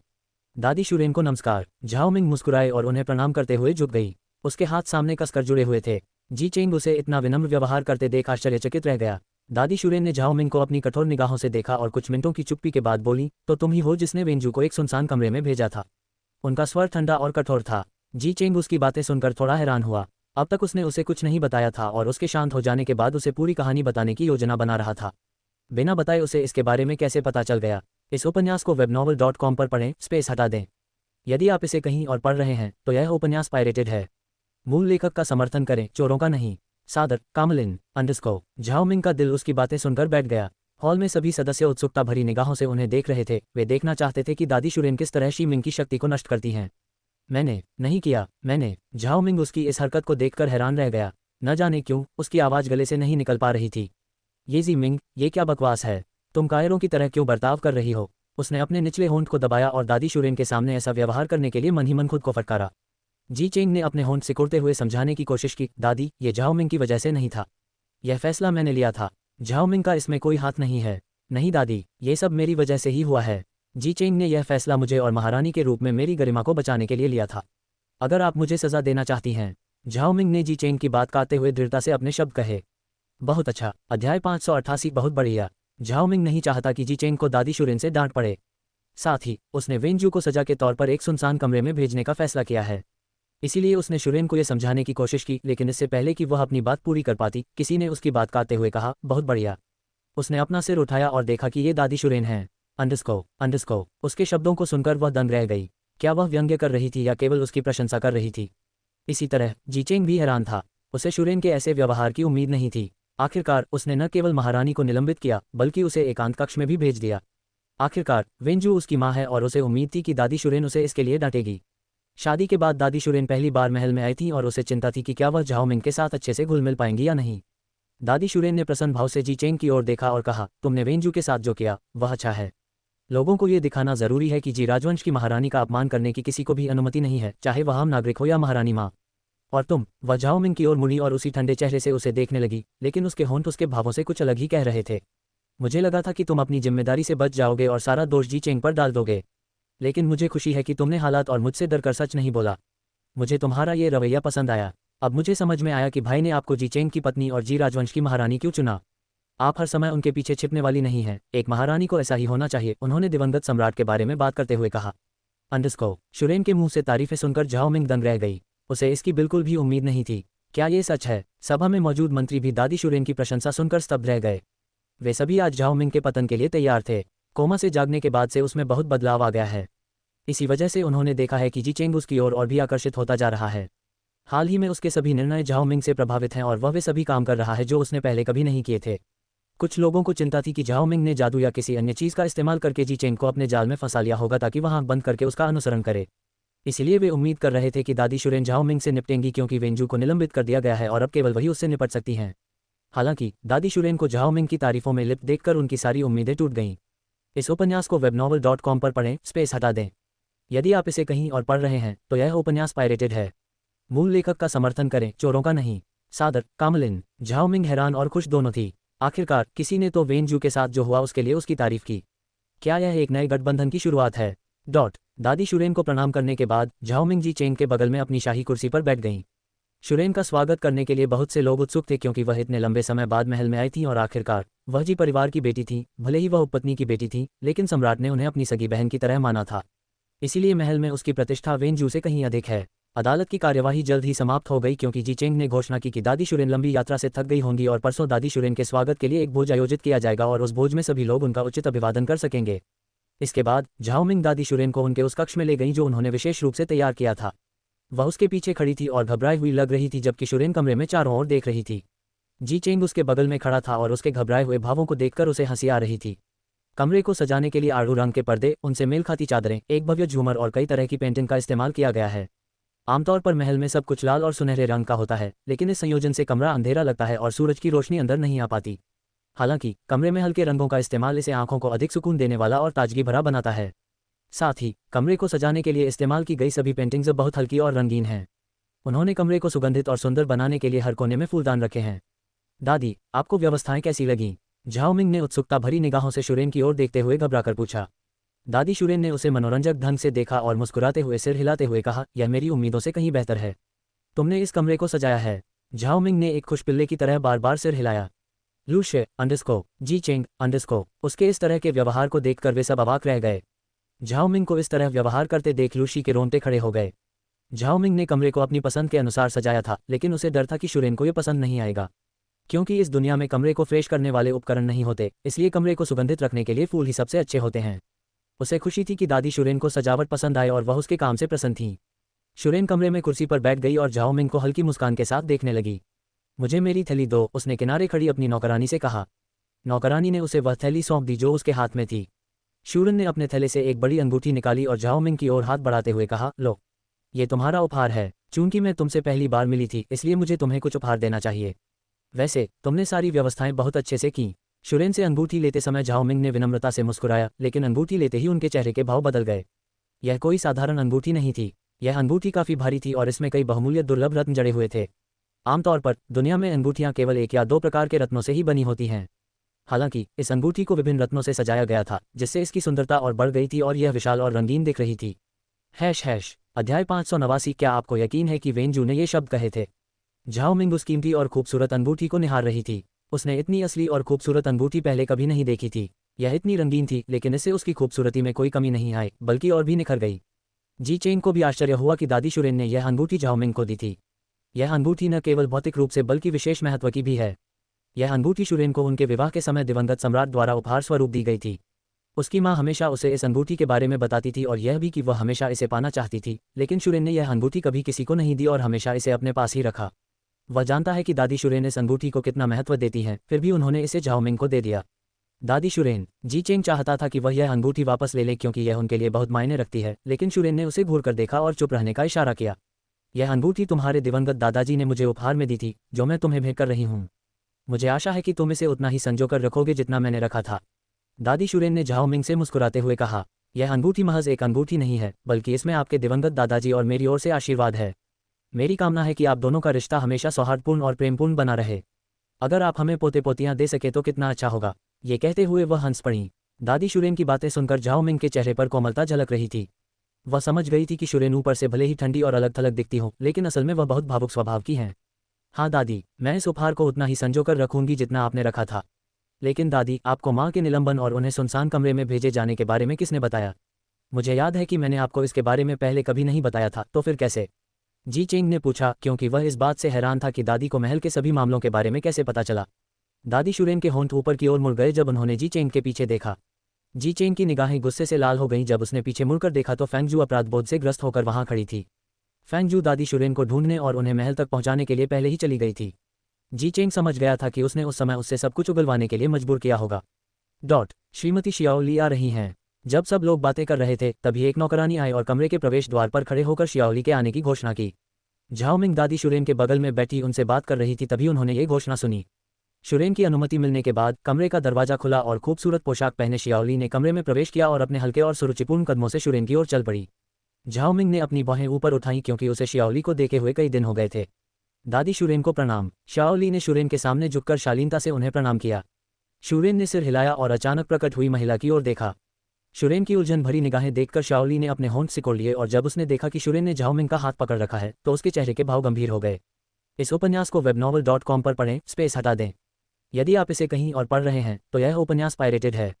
दादी शुरेन को नमस्कार। झाओ मिंग मुस्कुराए और उन्हें प्रणाम करते हुए झुक गई। उसके हाथ सामने कसकर जुड़े हुए थे। जी चेंग उसे इतना विनम्र व्यवहार करते देख आश्चर्यचकित रह गया। दादी शुरेन ने झाओ मिंग को अपनी कठोर निगाहों से देखा और कुछ मिनटों की चुप्पी के बाद बोली, तो तुम ही हो जिसने वेंजू को एक सुनसान कमरे में भेजा था। उनका स्वर ठंडा और कठोर था। जी चेंग उसकी बातें सुनकर थोड़ा हैरान हुआ। अब तक उसने उसे कुछ नहीं बताया था और उसके शांत हो जाने के बाद उसे पूरी कहानी बताने की योजना बना रहा था। बिना बताए उसे इसके बारे में कैसे पता चल गया? इस उपन्यास को webnovel.com पर पढ़ें, स्पेस हटा दें। यदि आप इसे कहीं और पढ़ रहे हैं तो यह उपन्यास पायरेटेड है। मूल लेखक का समर्थन करें, चोरों का नहीं। सादर कामलिन अंडरस्को। झाओ मिंग का दिल उसकी बातें सुनकर बैठ गया। हॉल में सभी सदस्य उत्सुकता भरी निगाहों से उन्हें देख रहे थे। वे देखना चाहते थे कि दादी शुरेन किस तरह शी मिंग की शक्ति को नष्ट करती हैं। मैंने नहीं किया, मैंने। झाओ मिंग उसकी इस हरकत को देखकर हैरान रह गया। न जाने क्यों उसकी आवाज़ गले से नहीं निकल पा रही थी। ये जी मिंग, ये क्या बकवास है? तुम कायरों की तरह क्यों बर्ताव कर रही हो? उसने अपने निचले होंठ को दबाया और दादी शुरेन के सामने ऐसा व्यवहार करने के लिए मन ही मन खुद को फटकारा। जी चेंग ने अपने होंठ सिकुड़ते हुए समझाने की कोशिश की, दादी, ये झाओ मिंग की वजह से नहीं था। यह फैसला मैंने लिया था। झाओ मिंग का इसमें कोई हाथ नहीं है। नहीं दादी, ये सब मेरी वजह से ही हुआ है। जी चेंग ने यह फैसला मुझे और महारानी के रूप में मेरी गरिमा को बचाने के लिए लिया था। अगर आप मुझे सजा देना चाहती हैं। झाओ मिंग ने जी चेंग की बात काटते हुए दृढ़ता से अपने शब्द कहे। बहुत अच्छा। अध्याय 588। बहुत बढ़िया। झाओ मिंग नहीं चाहता कि जी चेंग को दादी शुरेन से डांट पड़े। साथ ही उसने वेंजू को सजा के तौर पर एक सुनसान कमरे में भेजने का फैसला किया है। इसीलिए उसने शुरेन को यह समझाने की कोशिश की, लेकिन इससे पहले कि वह अपनी बात पूरी कर पाती, किसी ने उसकी बात काटते हुए कहा, बहुत बढ़िया। उसने अपना सिर उठाया और देखा कि ये दादी शुरेन हैं। अंडरस्को। उसके शब्दों को सुनकर वह दंग रह गई। क्या वह व्यंग्य कर रही थी या केवल उसकी प्रशंसा कर रही थी? इसी तरह जी चेंग भी हैरान था। उसे शुरेन के ऐसे व्यवहार की उम्मीद नहीं थी। आखिरकार उसने न केवल महारानी को निलंबित किया, बल्कि उसे एकांत कक्ष में भी भेज दिया। आखिरकार वेंजू उसकी माँ है और उसे उम्मीद थी कि दादी शुरेन उसे इसके लिए डांटेगी। शादी के बाद दादी शुरेन पहली बार महल में आई थी और उसे चिंता थी कि क्या वह झाओ मिंग के साथ अच्छे से घुल मिल पाएंगी या नहीं। दादी शुरेन ने प्रसन्न भाव से जी चेंग की ओर देखा और कहा, तुमने वेंजू के साथ जो किया वह अच्छा है। लोगों को ये दिखाना जरूरी है कि जी राजवंश की महारानी का अपमान करने की किसी को भी अनुमति नहीं है, चाहे वह आम नागरिक हो या महारानी माँ। और तुम? वह झाओ मिंग की ओर मुड़ी और उसी ठंडे चेहरे से उसे देखने लगी, लेकिन उसके होंठ उसके भावों से कुछ अलग ही कह रहे थे। मुझे लगा था कि तुम अपनी जिम्मेदारी से बच जाओगे और सारा दोष जी चेंग पर डाल दोगे, लेकिन मुझे खुशी है कि तुमने हालात और मुझसे डरकर सच नहीं बोला। मुझे तुम्हारा ये रवैया पसंद आया। अब मुझे समझ में आया कि भाई ने आपको जी चेंग की पत्नी और जी राजवंश की महारानी क्यों चुना। आप हर समय उनके पीछे छिपने वाली नहीं हैं। एक महारानी को ऐसा ही होना चाहिए, उन्होंने दिवंगत सम्राट के बारे में बात करते हुए कहा। अंडरस्को। शुरेन के मुंह से तारीफें सुनकर झाओ मिंग दंग रह गई। उसे इसकी बिल्कुल भी उम्मीद नहीं थी। क्या ये सच है? सभा में मौजूद मंत्री भी दादी शुरेन की प्रशंसा सुनकर स्तब्ध रह गए। वे सभी आज झाओ मिंग के पतन के लिए तैयार थे। कोमा से जागने के बाद से उसमें बहुत बदलाव आ गया है। इसी वजह से उन्होंने देखा है कि जी चेंग उसकी ओर और भी आकर्षित होता जा रहा है। हाल ही में उसके सभी निर्णय झाओ मिंग से प्रभावित हैं और वह वे सभी काम कर रहा है जो उसने पहले कभी नहीं किए थे। कुछ लोगों को चिंता थी कि झाओ मिंग ने जादू या किसी अन्य चीज़ का इस्तेमाल करके जी चेंग को अपने जाल में फंसा लिया होगा ताकि वह आंख बंद करके उसका अनुसरण करे। इसीलिए वे उम्मीद कर रहे थे कि दादी शुरेन झाओ मिंग से निपटेंगी, क्योंकि वेंजू को निलंबित कर दिया गया है और अब केवल वही उससे निपट सकती हैं। हालांकि दादी शुरेन को झाओ मिंग की तारीफों में लिप्त देखकर उनकी सारी उम्मीदें टूट गईं। इस उपन्यास को webnovel.com पर पढ़ें, स्पेस हटा दें। यदि आप इसे कहीं और पढ़ रहे हैं तो यह उपन्यास पायरेटेड है। मूल लेखक का समर्थन करें, चोरों का नहीं। सादर कामलिन। झाओ मिंग हैरान और खुश दोनों थी। आखिरकार किसी ने तो वेंजू के साथ जो हुआ उसके लिए उसकी तारीफ की। क्या यह एक नए गठबंधन की शुरुआत है? दादी शुरेन को प्रणाम करने के बाद झाओ मिंग जी चेंग के बगल में अपनी शाही कुर्सी पर बैठ गईं। शुरेन का स्वागत करने के लिए बहुत से लोग उत्सुक थे, क्योंकि वह इतने लंबे समय बाद महल में आई थी और आखिरकार वह जी परिवार की बेटी थी। भले ही वह उपपत्नी की बेटी थी, लेकिन सम्राट ने उन्हें अपनी सगी बहन की तरह माना था। इसीलिए महल में उसकी प्रतिष्ठा वेंजू से कहीं अधिक है। अदालत की कार्यवाही जल्द ही समाप्त हो गई, क्योंकि जी चेंग ने घोषणा की कि दादी शुरेन लंबी यात्रा से थक गई होंगी और परसों दादी शुरेन के स्वागत के लिए एक भोज आयोजित किया जाएगा और उस भोज में सभी लोग उनका उचित अभिवादन कर सकेंगे। इसके बाद झाओ मिंग दादी शुरेन को उनके उस कक्ष में ले गई जो उन्होंने विशेष रूप से तैयार किया था। वह उसके पीछे खड़ी थी और घबराई हुई लग रही थी, जबकि शुरेन कमरे में चारों ओर देख रही थी। जी चेंग उसके बगल में खड़ा था और उसके घबराए हुए भावों को देखकर उसे हंसी आ रही थी। कमरे को सजाने के लिए आड़ू रंग के पर्दे, उनसे मेल खाती चादरें, एक भव्य झूमर और कई तरह की पेंटिंग का इस्तेमाल किया गया है। आमतौर पर महल में सब कुछ लाल और सुनहरे रंग का होता है, लेकिन इस संयोजन से कमरा अंधेरा लगता है और सूरज की रोशनी अंदर नहीं आ पाती। हालांकि कमरे में हल्के रंगों का इस्तेमाल इसे आंखों को अधिक सुकून देने वाला और ताजगी भरा बनाता है। साथ ही कमरे को सजाने के लिए इस्तेमाल की गई सभी पेंटिंग्स बहुत हल्की और रंगीन हैं। उन्होंने कमरे को सुगंधित और सुंदर बनाने के लिए हर कोने में फूलदान रखे हैं। दादी, आपको व्यवस्थाएं कैसी लगीं? झाओमिंग ने उत्सुकता भरी निगाहों से शुरेन की ओर देखते हुए घबराकर पूछा। दादी शुरेन ने उसे मनोरंजक ढंग से देखा और मुस्कुराते हुए सिर हिलाते हुए कहा, यह मेरी उम्मीदों से कहीं बेहतर है। तुमने इस कमरे को सजाया है। झाओमिंग ने एक खुश पिल्ले की तरह बार बार सिर हिलाया। लूशे अंडरस्को जी चेंग अंडरस्को उसके इस तरह के व्यवहार को देखकर वे सब अवाक रह गए। झाओमिंग को इस तरह व्यवहार करते देख लूशी के रोंगटे खड़े हो गए। झाओमिंग ने कमरे को अपनी पसंद के अनुसार सजाया था, लेकिन उसे डर था कि शुरेन को ये पसंद नहीं आएगा, क्योंकि इस दुनिया में कमरे को फ्रेश करने वाले उपकरण नहीं होते, इसलिए कमरे को सुगंधित रखने के लिए फूल ही सबसे अच्छे होते हैं। उसे खुशी थी कि दादी शुरेन को सजावट पसंद आए और वह उसके काम से प्रसन्न थी। शुरेन कमरे में कुर्सी पर बैठ गई और झाओमिंग को हल्की मुस्कान के साथ देखने लगी। मुझे मेरी थैली दो, उसने किनारे खड़ी अपनी नौकरानी से कहा। नौकरानी ने उसे वह थैली सौंप दी जो उसके हाथ में थी। शुरेन ने अपने थैले से एक बड़ी अंगूठी निकाली और झाओमिंग की ओर हाथ बढ़ाते हुए कहा, लो, ये तुम्हारा उपहार है। चूंकि मैं तुमसे पहली बार मिली थी, इसलिए मुझे तुम्हें कुछ उपहार देना चाहिए। वैसे तुमने सारी व्यवस्थाएं बहुत अच्छे से की। शुरेन से अंगूठी लेते समय झाओमिंग ने विनम्रता से मुस्कुराया, लेकिन अंगूठी लेते ही उनके चेहरे के भाव बदल गए। यह कोई साधारण अंगूठी नहीं थी। यह अंगूठी काफी भारी थी और इसमें कई बहुमूल्य दुर्लभ रत्न जड़े हुए थे। आमतौर पर दुनिया में अंगूठियां केवल एक या दो प्रकार के रत्नों से ही बनी होती हैं। हालांकि इस अंगूठी को विभिन्न रत्नों से सजाया गया था, जिससे इसकी सुंदरता और बढ़ गई थी और यह विशाल और रंगीन दिख रही थी। अध्याय 589। क्या आपको यकीन है कि वेंजू ने ये शब्द कहे थे? झाओमिंग उस कीमती और खूबसूरत अंगूठी को निहार रही थी। उसने इतनी असली और खूबसूरत अंगूठी पहले कभी नहीं देखी थी। यह इतनी रंगीन थी, लेकिन इससे उसकी खूबसूरती में कोई कमी नहीं आई, बल्कि और भी निखर गई। जी चेंग को भी आश्चर्य हुआ कि दादी शुरेन ने यह अंगूठी झाओमिंग को दी थी। यह अंगूठी न केवल भौतिक रूप से बल्कि विशेष महत्व की भी है। यह अंगूठी शुरेन को उनके विवाह के समय दिवंगत सम्राट द्वारा उपहार स्वरूप दी गई थी। उसकी मां हमेशा उसे इस अंगूठी के बारे में बताती थी और यह भी कि वह हमेशा इसे पाना चाहती थी, लेकिन शुरेन ने यह अंगूठी कभी किसी को नहीं दी और हमेशा इसे अपने पास ही रखा। वह जानता है कि दादी शुरेन इस अंगूठी को कितना महत्व देती हैं, फिर भी उन्होंने इसे झाओमिंग को दे दिया। दादी शुरेन, जी चेंग चाहता था कि वह यह अंगूठी वापस ले ले क्योंकि यह उनके लिए बहुत मायने रखती है, लेकिन शुरेन ने उसे घूरकर देखा और चुप रहने का इशारा किया। यह अंगूठी तुम्हारे दिवंगत दादाजी ने मुझे उपहार में दी थी, जो मैं तुम्हें भेंट कर रही हूँ। मुझे आशा है कि तुम इसे उतना ही संजोकर रखोगे जितना मैंने रखा था। दादी शुरेन ने झाओमिंग से मुस्कुराते हुए कहा, यह अंगूठी महज एक अंगूठी नहीं है, बल्कि इसमें आपके दिवंगत दादाजी और मेरी ओर से आशीर्वाद है। मेरी कामना है कि आप दोनों का रिश्ता हमेशा सौहार्दपूर्ण और प्रेमपूर्ण बना रहे। अगर आप हमें पोते पोतियां दे सके तो कितना अच्छा होगा। ये कहते हुए वह हंस पड़ी। दादी शुरेन की बातें सुनकर झाओमिंग के चेहरे पर कोमलता झलक रही थी। वह समझ गई थी कि शुरेन ऊपर से भले ही ठंडी और अलग थलग दिखती हो, लेकिन असल में वह बहुत भावुक स्वभाव की हैं। हाँ दादी, मैं इस उपहार को उतना ही संजोकर रखूंगी जितना आपने रखा था। लेकिन दादी, आपको माँ के निलंबन और उन्हें सुनसान कमरे में भेजे जाने के बारे में किसने बताया? मुझे याद है कि मैंने आपको इसके बारे में पहले कभी नहीं बताया था, तो फिर कैसे? जी चेंग ने पूछा, क्योंकि वह इस बात से हैरान था कि दादी को महल के सभी मामलों के बारे में कैसे पता चला। दादी शुरेन के होंठ ऊपर की ओर मुड़ गए जब उन्होंने जी चेंग के पीछे देखा। जी चेंग की निगाहें गुस्से से लाल हो गईं जब उसने पीछे मुड़कर देखा तो फेंगजू अपराधबोध से ग्रस्त होकर वहां खड़ी थी। फेंगजू दादी शुरेन को ढूंढने और उन्हें महल तक पहुंचाने के लिए पहले ही चली गई थी। जी चेंग समझ गया था कि उसने उस समय उससे सब कुछ उगलवाने के लिए मजबूर किया होगा। श्रीमती शियाओली आ रही हैं। जब सब लोग बातें कर रहे थे, तभी एक नौकरानी आई और कमरे के प्रवेश द्वार पर खड़े होकर शियाओली के आने की घोषणा की। झाओमिंग दादी शुरेन के बगल में बैठी उनसे बात कर रही थी, तभी उन्होंने ये घोषणा सुनी। शुरेन की अनुमति मिलने के बाद कमरे का दरवाजा खुला और खूबसूरत पोशाक पहने शियाओली ने कमरे में प्रवेश किया और अपने हल्के और सुरुचिपूर्ण कदमों से शुरेन की ओर चल पड़ी। झाओमिंग ने अपनी बाहें ऊपर उठाई क्योंकि उसे शियाओली को देखे हुए कई दिन हो गए थे। दादी शुरेन को प्रणाम। शियाओली ने शुरेन के सामने झुककर शालीनता से उन्हें प्रणाम किया। शुरेन ने सिर हिलाया और अचानक प्रकट हुई महिला की ओर देखा। शुरेन की उलझन भरी निगाहें देखकर शियाओली ने अपने होंठ सिकोड़ लिए और जब उसने देखा कि शुरेन ने झाओमिंग का हाथ पकड़ रखा है, तो उसके चेहरे के भाव गंभीर हो गए। इस उपन्यास को webnovel.com पर पढ़ें, स्पेस हटा दें। यदि आप इसे कहीं और पढ़ रहे हैं तो यह उपन्यास पायरेटेड है।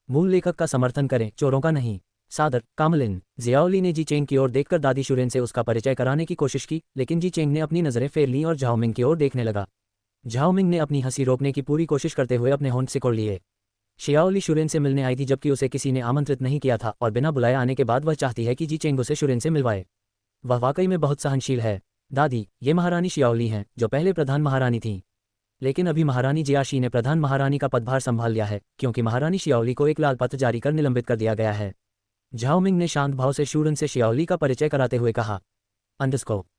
मूल लेखक का समर्थन करें, चोरों का नहीं। सादर, कामलिन। जियाओली ने जी चेंग की ओर देखकर दादी शुरेन से उसका परिचय कराने की कोशिश की, लेकिन जी चेंग ने अपनी नजरें फेर लीं और झाओमिंग की ओर देखने लगा। झाओमिंग ने अपनी हंसी रोकने की पूरी कोशिश करते हुए अपने होंठ सिकोड़ लिए। शियाओली शुरेन से मिलने आई थी जबकि उसे किसी ने आमंत्रित नहीं किया था और बिना बुलाए आने के बाद वह चाहती है कि जी चेंग उसे शुरेन से मिलवाए। वह वाकई में बहुत सहनशील है। दादी, ये महारानी शियाओली हैं, जो पहले प्रधान महारानी थीं। लेकिन अभी महारानी जियाशी ने प्रधान महारानी का पदभार संभाल लिया है, क्योंकि महारानी शियाओली को एक लाल पत्र जारी कर निलंबित कर दिया गया है। झाओमिंग ने शांत भाव से शुरेन से शियाओली का परिचय कराते हुए कहा।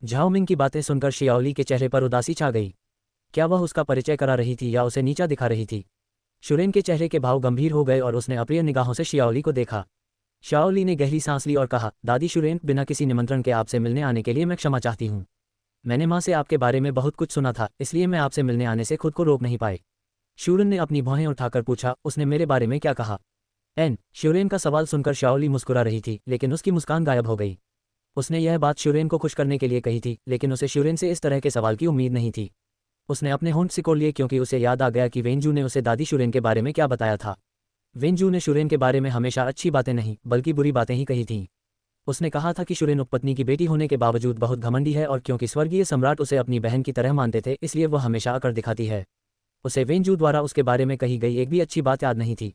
झाओमिंग की बातें सुनकर शियाओली के चेहरे पर उदासी छा गई। क्या वह उसका परिचय करा रही थी या उसे नीचा दिखा रही थी? शुरेन के चेहरे के भाव गंभीर हो गए और उसने अप्रिय निगाहों से शियाओली को देखा। शियाओली ने गहरी सांस ली और कहा, दादी शुरेन, बिना किसी निमंत्रण के आपसे मिलने आने के लिए मैं क्षमा चाहती हूँ। मैंने माँ से आपके बारे में बहुत कुछ सुना था, इसलिए मैं आपसे मिलने आने से खुद को रोक नहीं पाई। शूरन ने अपनी भौहें उठाकर पूछा, उसने मेरे बारे में क्या कहा? शूरेन का सवाल सुनकर शाओली मुस्कुरा रही थी, लेकिन उसकी मुस्कान गायब हो गई। उसने यह बात शूरेन को खुश करने के लिए कही थी, लेकिन उसे शूरेन से इस तरह के सवाल की उम्मीद नहीं थी। उसने अपने होंठ सिकोड़ लिए क्योंकि उसे याद आ गया कि वेंजू ने उसे दादी शूरेन के बारे में क्या बताया था। वेंजू ने शूरेन के बारे में हमेशा अच्छी बातें नहीं बल्कि बुरी बातें ही कही थीं। उसने कहा था कि शूरेन उपपत्नी की बेटी होने के बावजूद बहुत घमंडी है और क्योंकि स्वर्गीय सम्राट उसे अपनी बहन की तरह मानते थे इसलिए वह हमेशा अकड़ दिखाती है। उसे वेंजू द्वारा उसके बारे में कही गई एक भी अच्छी बात याद नहीं थी।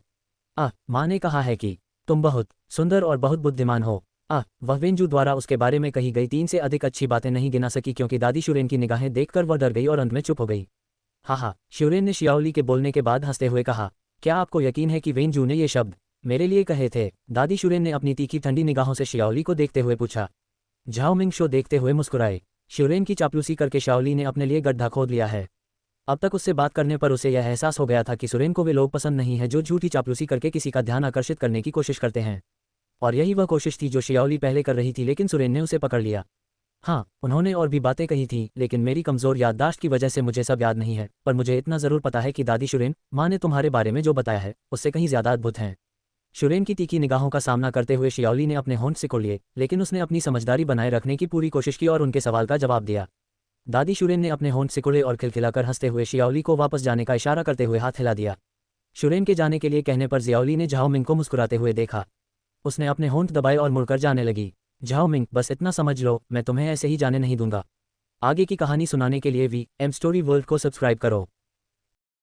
माँ ने कहा है कि तुम बहुत सुंदर और बहुत बुद्धिमान हो। वह वेंजू द्वारा उसके बारे में कही गई 3 से अधिक अच्छी बातें नहीं गिना सकी क्योंकि दादी शूरेन की निगाहें देखकर वह डर गई और अंत में चुप हो गई। हाँ, शूरेन ने शियाओली के बोलने के बाद हंसते हुए कहा, क्या आपको यकीन है कि वेंजू ने ये शब्द मेरे लिए कहे थे? दादी शूरेन ने अपनी तीखी ठंडी निगाहों से शियाओली को देखते हुए पूछा। झाओ मिंग शो देखते हुए मुस्कुराए। शूरेन की चापलूसी करके शियाओली ने अपने लिए गड्ढा खोद लिया है। अब तक उससे बात करने पर उसे यह एहसास हो गया था कि शूरेन को वे लोग पसंद नहीं है जो झूठी चापलूसी करके किसी का ध्यान आकर्षित करने की कोशिश करते हैं। और यही वह कोशिश थी जो शियाओली पहले कर रही थी, लेकिन शूरेन ने उसे पकड़ लिया। हाँ, उन्होंने और भी बातें कही थीं, लेकिन मेरी कमज़ोर याददाश्त की वजह से मुझे सब याद नहीं है, पर मुझे इतना ज़रूर पता है कि दादी शूरेन, माँ ने तुम्हारे बारे में जो बताया है उससे कहीं ज़्यादा अद्भुत हैं। शूरेन की तीखी निगाहों का सामना करते हुए शियाओली ने अपने होंठ सिकोड़ लिए, लेकिन उसने अपनी समझदारी बनाए रखने की पूरी कोशिश की और उनके सवाल का जवाब दिया। दादी शूरेन ने अपने होंठ सिकोड़े और खिलखिलाकर हंसते हुए शियाओली को वापस जाने का इशारा करते हुए हाथ हिला दिया। शूरेन के जाने के लिए कहने पर जियाओली ने झाओ मिंग को मुस्कुराते हुए देखा। उसने अपने होंठ दबाए और मुड़कर जाने लगी। झाओ मिंग, बस इतना समझ लो, मैं तुम्हें ऐसे ही जाने नहीं दूंगा। आगे की कहानी सुनाने के लिए VM स्टोरी वर्ल्ड को सब्सक्राइब करो।